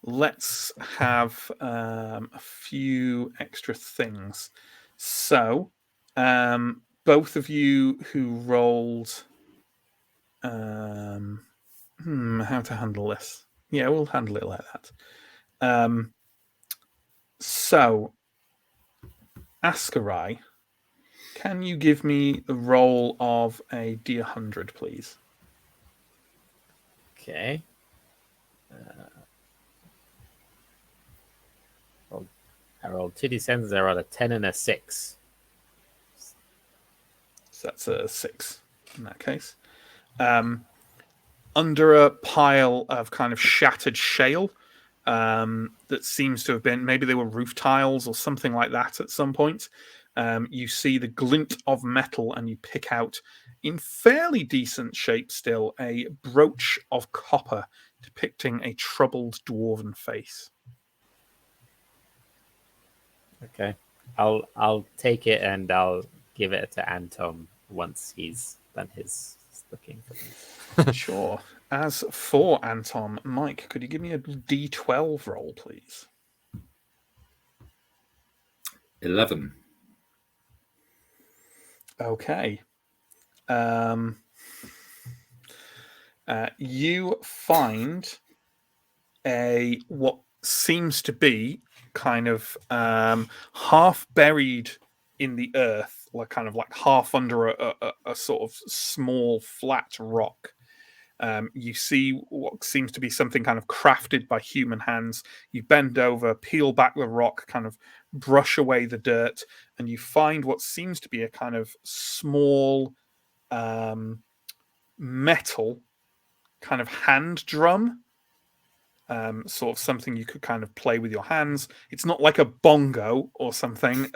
let's have a few extra things. So, both of you who rolled, how to handle this? Yeah, we'll handle it like that. So, Askarai, can you give me the roll of a D100, please? Okay. I rolled 2 d7s. I rolled a 10 and a 6. So that's a 6 in that case. Under a pile of kind of shattered shale that seems to have been, maybe they were roof tiles or something like that at some point. You see the glint of metal and you pick out, in fairly decent shape still, a brooch of copper depicting a troubled dwarven face. Okay. I'll take it and I'll give it to Anton once he's done his looking for me. Sure. As for Anton, Mike, could you give me a D12 roll, please? 11. Okay. You find what seems to be kind of half buried in the earth, like kind of like half under a sort of small flat rock. You see what seems to be something kind of crafted by human hands. You bend over, peel back the rock, kind of brush away the dirt, and you find what seems to be a kind of small metal kind of hand drum. Sort of something you could kind of play with your hands. It's not like a bongo or something.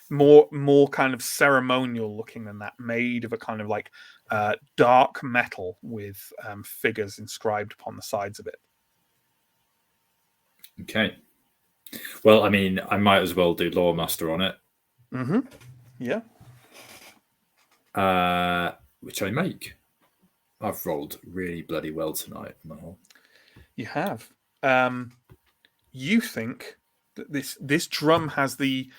More kind of ceremonial looking than that. Made of a kind of like dark metal with figures inscribed upon the sides of it. Okay. Well, I mean, I might as well do Lawmaster on it. Mm-hmm. Yeah. Which I make. I've rolled really bloody well tonight. No. You have. You think that this drum has the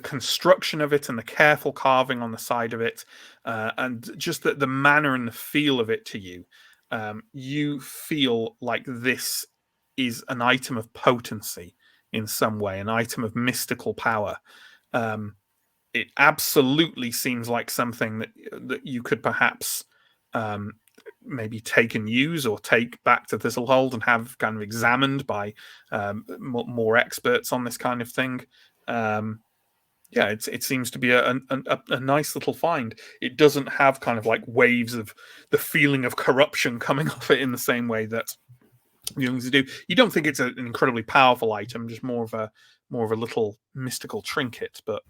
construction of it and the careful carving on the side of it, and just the manner and the feel of it to you. You feel like this is an item of potency in some way, an item of mystical power. It absolutely seems like something that you could perhaps maybe take and use or take back to Thistlehold and have kind of examined by more experts on this kind of thing. Yeah, it seems to be a nice little find. It doesn't have kind of like waves of the feeling of corruption coming off it in the same way that the things do. You don't think it's an incredibly powerful item, just more of a little mystical trinket, but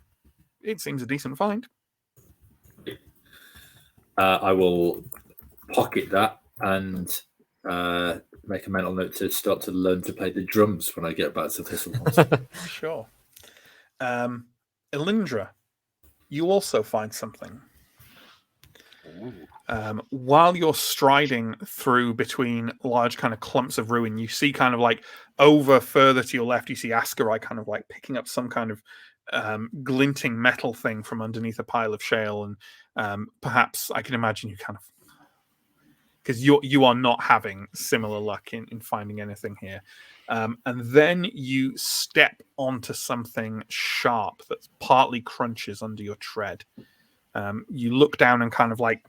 it seems a decent find. I will pocket that and make a mental note to start to learn to play the drums when I get back to Thistlehouse. Sure. Elindra, you also find something. While you're striding through between large kind of clumps of ruin, you see kind of like over further to your left, you see Askarai kind of like picking up some kind of glinting metal thing from underneath a pile of shale, and perhaps I can imagine you kind of, because you are not having similar luck in finding anything here. And then you step onto something sharp that partly crunches under your tread. You look down and kind of like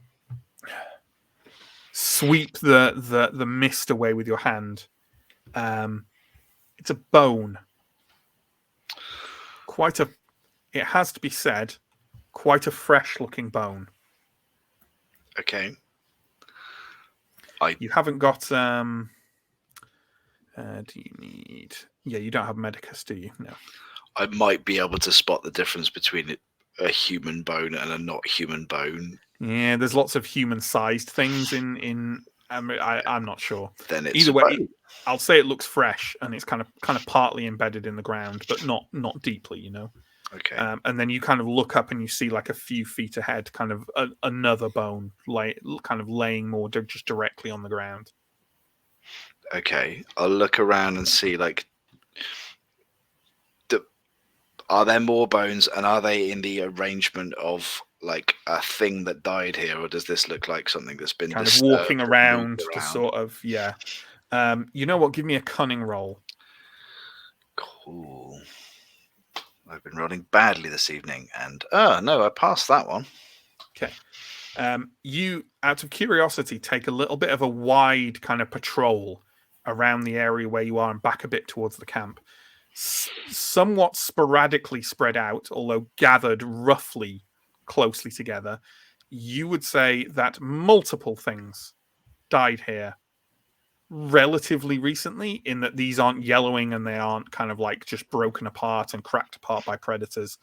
sweep the mist away with your hand. It's a bone. It has to be said, quite a fresh looking bone. Okay. You haven't got do you need? Yeah, you don't have Medicus, do you? No. I might be able to spot the difference between a human bone and a not human bone. Yeah, there's lots of human-sized things in. I'm not sure. Then it's Either way, I'll say it looks fresh and it's kind of partly embedded in the ground, but not deeply, you know. Okay. And then you kind of look up and you see like a few feet ahead, kind of another bone, kind of laying more just directly on the ground. Okay, I'll look around and see, like, are there more bones, and are they in the arrangement of like a thing that died here, or does this look like something that's been kind of walking around to sort of, yeah. You know what? Give me a cunning roll. Cool. I've been rolling badly this evening, and no, I passed that one. Okay. You, out of curiosity, take a little bit of a wide kind of patrol around the area where you are and back a bit towards the camp. Somewhat sporadically spread out, although gathered roughly closely together, you would say that multiple things died here relatively recently, in that these aren't yellowing and they aren't kind of like just broken apart and cracked apart by predators.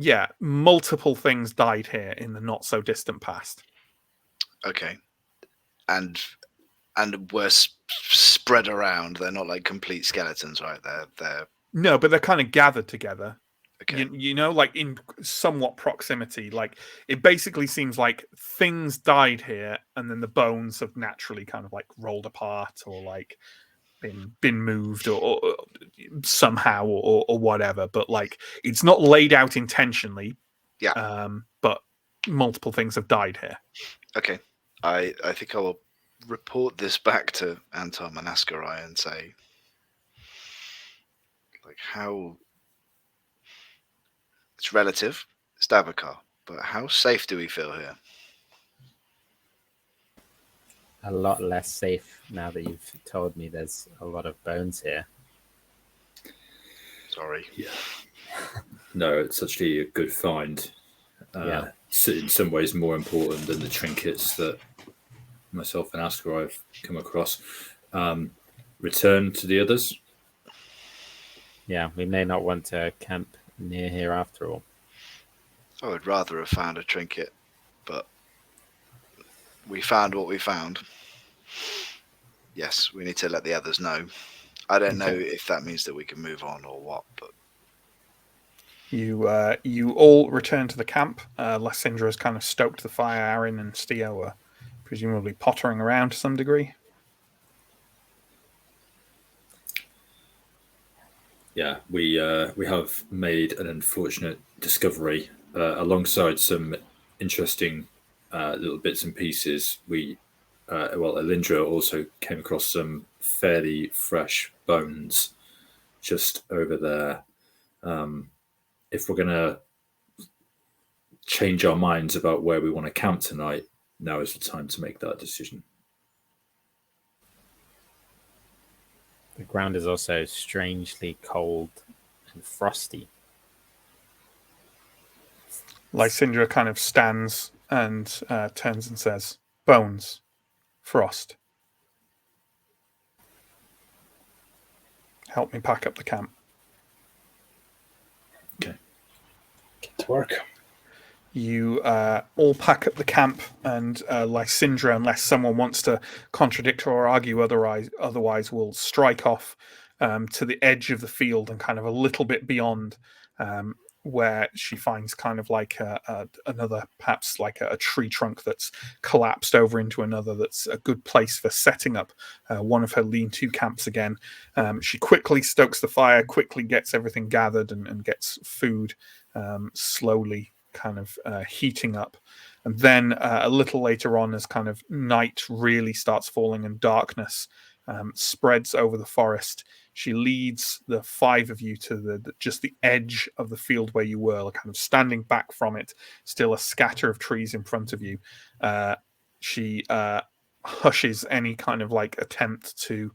Yeah, multiple things died here in the not so distant past. Okay, and were spread around. They're not like complete skeletons, right? They're no, but they're kind of gathered together. Okay. You know, like in somewhat proximity. Like it basically seems like things died here, and then the bones have naturally kind of like rolled apart or like been moved or somehow or whatever. But like it's not laid out intentionally. Yeah. But multiple things have died here. Okay. I think I will report this back to Anton and Askarai and say, like, how it's relative, it's Davokar, but how safe do we feel here? A lot less safe now that you've told me there's a lot of bones here. Sorry. Yeah. No, it's actually a good find. Yeah. In some ways more important than the trinkets that myself and Askarai have come across. Return to the others. Yeah, we may not want to camp near here after all. I would rather have found a trinket, but we found what we found. Yes, we need to let the others know. I don't know if that means that we can move on or what, but you all return to the camp. Lysindra has kind of stoked the fire. Aaron and Steo are presumably pottering around to some degree. Yeah, we have made an unfortunate discovery alongside some interesting little bits and pieces. Elindra also came across some fairly fresh bones just over there. If we're going to change our minds about where we want to camp tonight, now is the time to make that decision. The ground is also strangely cold and frosty. Lysindra kind of stands and turns and says, "Bones, Frost, help me pack up the camp." Get to work. You all pack up the camp, and Lysindra, unless someone wants to contradict or argue otherwise will strike off to the edge of the field and kind of a little bit beyond, where she finds kind of like another, perhaps like a tree trunk that's collapsed over into another. That's a good place for setting up one of her lean-to camps again. She quickly stokes the fire, quickly gets everything gathered, and gets food slowly kind of heating up. And then a little later on, as kind of night really starts falling and darkness spreads over the forest, she leads the five of you to just the edge of the field where you were, kind of standing back from it, still a scatter of trees in front of you. She hushes any kind of like attempt to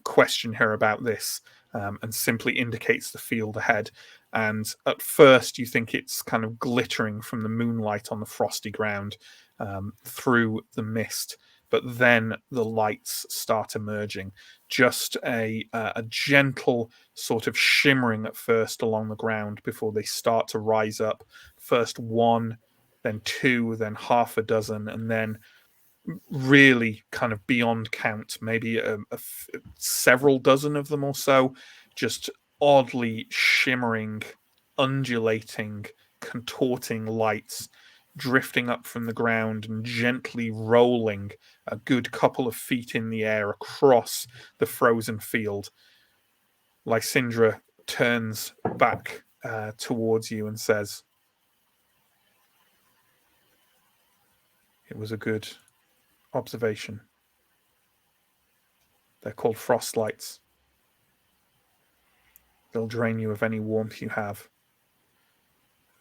question her about this, and simply indicates the field ahead. And at first you think it's kind of glittering from the moonlight on the frosty ground through the mist, but then the lights start emerging. Just a gentle sort of shimmering at first along the ground before they start to rise up. First one, then two, then half a dozen, and then really kind of beyond count, maybe several dozen of them or so, just oddly shimmering, undulating, contorting lights drifting up from the ground and gently rolling a good couple of feet in the air across the frozen field. Lysindra turns back towards you and says, "It was a good observation. They're called frost lights. They'll drain you of any warmth you have,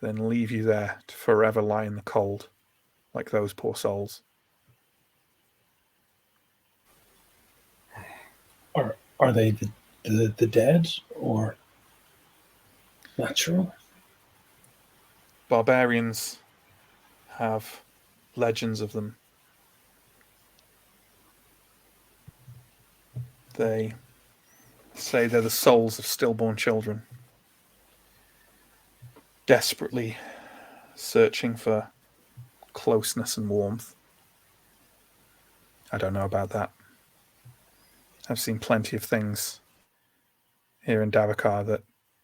then leave you there to forever lie in the cold, like those poor souls." Are they the dead or natural? Barbarians have legends of them. They say they're the souls of stillborn children, desperately searching for closeness and warmth. I don't know about that. I've seen plenty of things here in Davakar that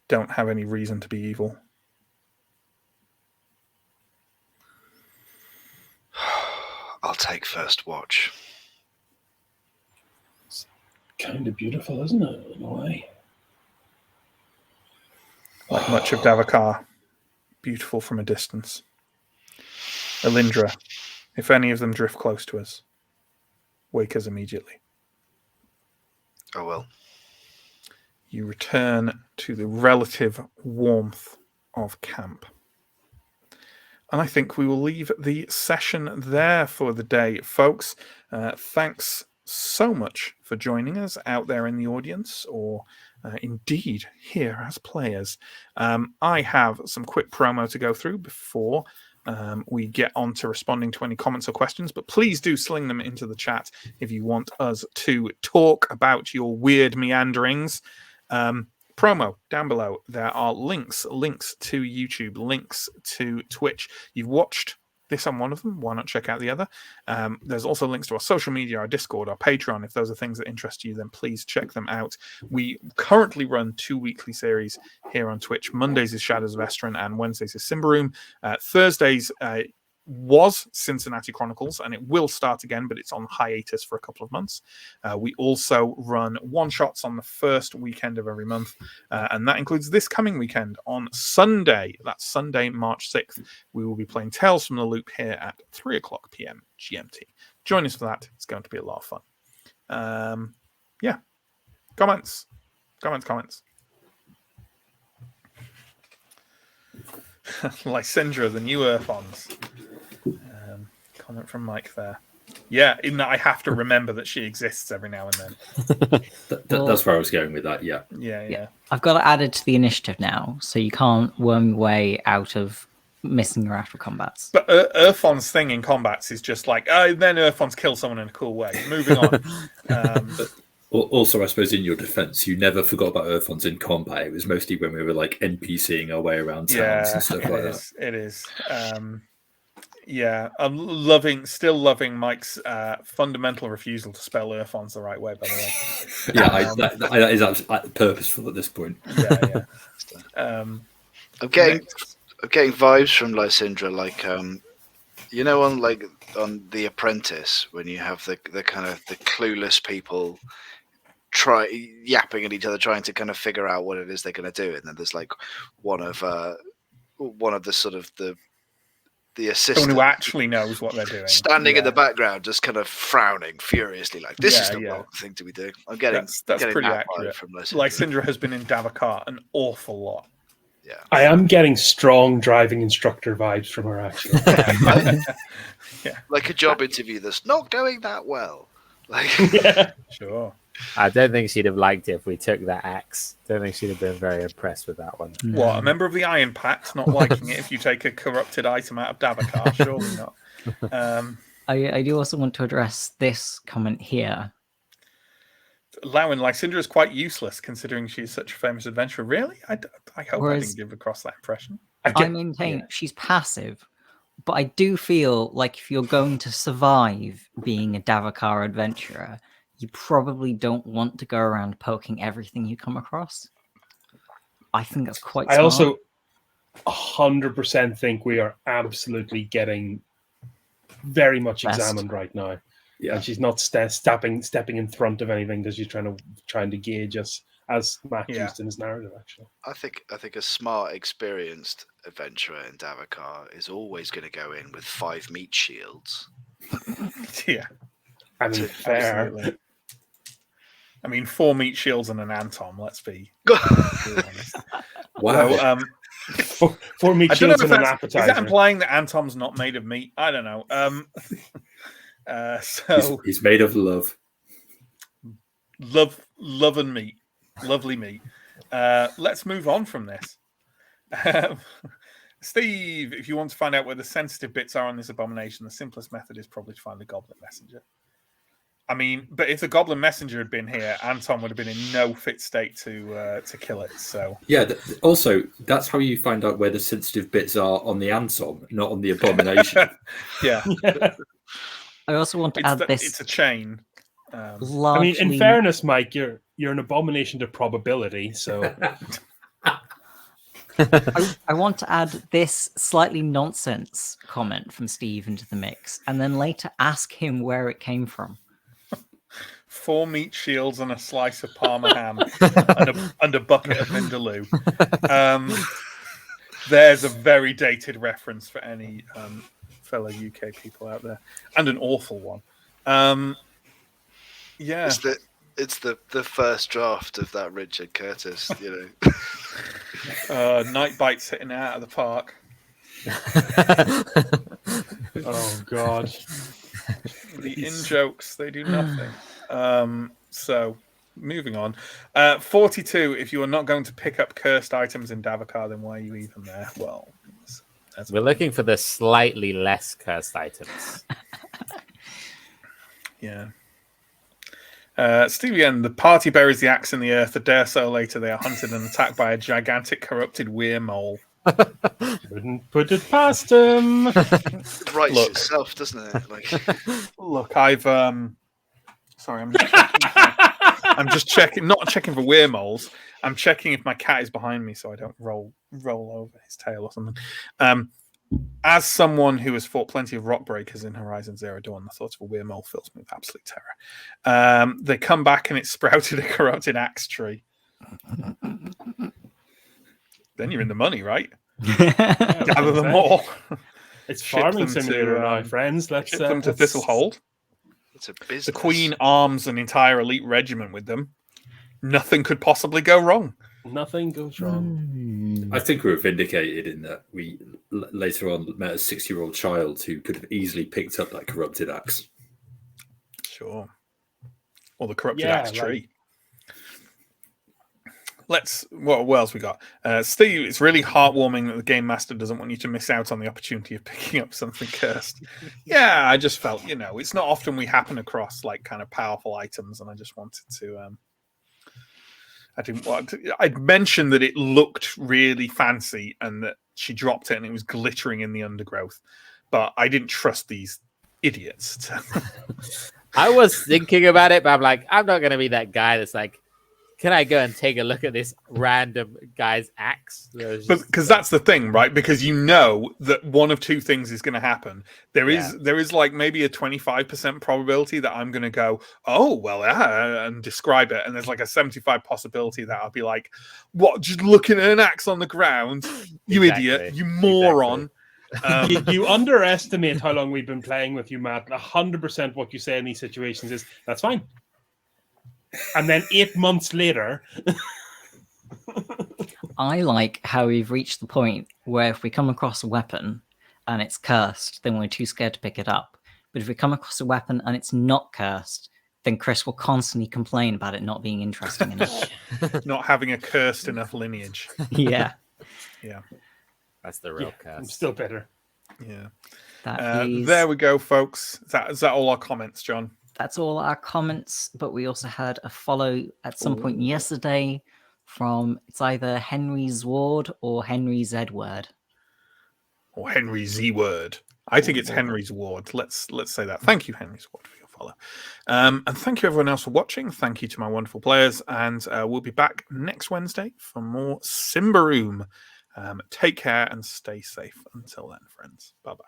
don't have any reason to be evil. I'll take first watch. It's kind of beautiful, isn't it, in a way? Like much of Davakar, beautiful from a distance. Elindra, if any of them drift close to us, wake us immediately. I will. You return to the relative warmth of camp. And I think we will leave the session there for the day, folks. Thanks so much for joining us out there in the audience, or indeed here as players. I have some quick promo to go through before we get on to responding to any comments or questions, but please do sling them into the chat if you want us to talk about your weird meanderings. Promo down below. There are links to YouTube, links to Twitch. You've watched this on one of them, why not check out the other? There's also links to our social media, our Discord, our Patreon. If those are things that interest you, then please check them out. We currently run 2 weekly series here on Twitch. Mondays is Shadows of Estrin and Wednesdays is Symbaroum. Thursdays was Cincinnati Chronicles, and it will start again, but it's on hiatus for a couple of months. We also run one-shots on the first weekend of every month, and that includes this coming weekend on Sunday. That's Sunday, March 6th. We will be playing Tales from the Loop here at 3 o'clock p.m. GMT. Join us for that. It's going to be a lot of fun. Yeah. Comments. Lysindra, the new Earthons. Comment from Mike there. Yeah, even that I have to remember that she exists every now and then. That's where I was going with that. Yeah. I've got to add it to the initiative now, so you can't worm your way out of missing your actual combats. But Urfon's thing in combats is just like, oh, then Urfon's kill someone in a cool way. Moving on. Also, I suppose in your defense, you never forgot about Urfons in combat. It was mostly when we were like NPCing our way around towns and stuff like that. It is. I'm still loving Mike's fundamental refusal to spell Urfons the right way, by the way. Yeah, that is absolutely purposeful at this point. Yeah. I'm getting vibes from Lysindra, like on The Apprentice, when you have the kind of the clueless people yapping at each other, trying to kind of figure out what it is they're going to do, and then there's like one of the sort of the assistant, someone who actually knows what they're doing, standing in the background, just kind of frowning furiously, like this is the wrong thing to be doing. I'm getting that's pretty that accurate. From Lysindra. Lysindra has been in Davakar an awful lot. Yeah, I am getting strong driving instructor vibes from her, actually. Like a job interview that's not going that well. Like, Sure. I don't think she'd have liked it if we took that axe. Don't think she'd have been very impressed with that one. What, a member of the Iron Pact not liking it if you take a corrupted item out of Davakar? Surely not. I do also want to address this comment here. Allowing Lysindra is quite useless considering she's such a famous adventurer. Really? I hope I didn't give across that impression. I maintain she's passive, but I do feel like if you're going to survive being a Davakar adventurer, you probably don't want to go around poking everything you come across. I think that's quite smart. I also 100% think we are absolutely getting very much examined right now. Yeah, and she's not stepping in front of anything because she's trying to gauge us, as Matt used in his narrative. Actually, I think a smart, experienced adventurer in Davakar is always going to go in with 5 meat shields. Yeah, I mean, fair. Absolutely. I mean, 4 meat shields and an Antom. Let's be honest. Wow. So, 4 meat shields and an appetizer. Is that implying that Antom's not made of meat? I don't know. So he's made of love. Love and meat. Lovely meat. Let's move on from this. Steve, if you want to find out where the sensitive bits are on this abomination, the simplest method is probably to find the Goblin Messenger. I mean, but if the Goblin Messenger had been here, Anton would have been in no fit state to kill it. So yeah. Also, that's how you find out where the sensitive bits are on the Anton, not on the abomination. Yeah. I also want to add this. It's a chain. I mean, in fairness, Mike, you're an abomination to probability. So I want to add this slightly nonsense comment from Steve into the mix, and then later ask him where it came from. 4 meat shields and a slice of Parma ham and a bucket of Vindaloo. There's a very dated reference for any fellow UK people out there, and an awful one. Yeah, it's the first draft of that Richard Curtis, you know. Night bites hitting out of the park. Oh God. The in-jokes, they do nothing. So, moving on. 42, if you are not going to pick up cursed items in Davakar, then why are you even there? Well, we're looking for the slightly less cursed items. Yeah. Steve again, the party buries the axe in the earth. A day or so later, they are hunted and attacked by a gigantic corrupted weir mole. Wouldn't put it past him. It writes itself, doesn't it? Like, look, I've sorry, I'm just checking, not checking for weir moles. I'm checking if my cat is behind me so I don't roll over his tail or something. As someone who has fought plenty of rock breakers in Horizon Zero Dawn, the thought of a weir mole fills me with absolute terror. They come back and it sprouted a corrupted axe tree. Then you're in the money, right? Gather them all. It's farming simulator now, friends. Let's ship them to Thistlehold. it's a business. The Queen arms an entire elite regiment with them. Nothing could possibly go wrong. Nothing goes wrong. I think we were vindicated in that we later on met a 6-year-old child who could have easily picked up that corrupted axe. Sure. Or the corrupted axe tree. What else we got? Steve, it's really heartwarming that the game master doesn't want you to miss out on the opportunity of picking up something cursed. Yeah, I just felt, it's not often we happen across like kind of powerful items, and I just wanted to. I'd mentioned that it looked really fancy and that she dropped it and it was glittering in the undergrowth, but I didn't trust these idiots. I was thinking about it, but I'm like, I'm not gonna be that guy that's like, can I go and take a look at this random guy's axe? Because that's the thing, right? Because you know that one of two things is going to happen. There is like maybe a 25% probability that I'm going to go, oh, well, yeah, and describe it. And there's like a 75 possibility that I'll be like, what, just looking at an axe on the ground? You idiot, you moron. You underestimate how long we've been playing with you, Matt. 100% what you say in these situations is, that's fine. And then 8 months later... I like how we've reached the point where if we come across a weapon and it's cursed, then we're too scared to pick it up. But if we come across a weapon and it's not cursed, then Chris will constantly complain about it not being interesting enough. Not having a cursed enough lineage. Yeah. Yeah. That's the real curse. I'm still bitter. Yeah. That there we go, folks. Is that all our comments, John? That's all our comments, but we also had a follow at some point yesterday from, it's either Henry Zward or Henry Z Word. Or Henry Z Word. I think it's Henry's Ward. Let's say that. Thank you, Henry's Ward, for your follow. And thank you everyone else for watching. Thank you to my wonderful players. And we'll be back next Wednesday for more Symbaroum. Take care and stay safe. Until then, friends. Bye-bye.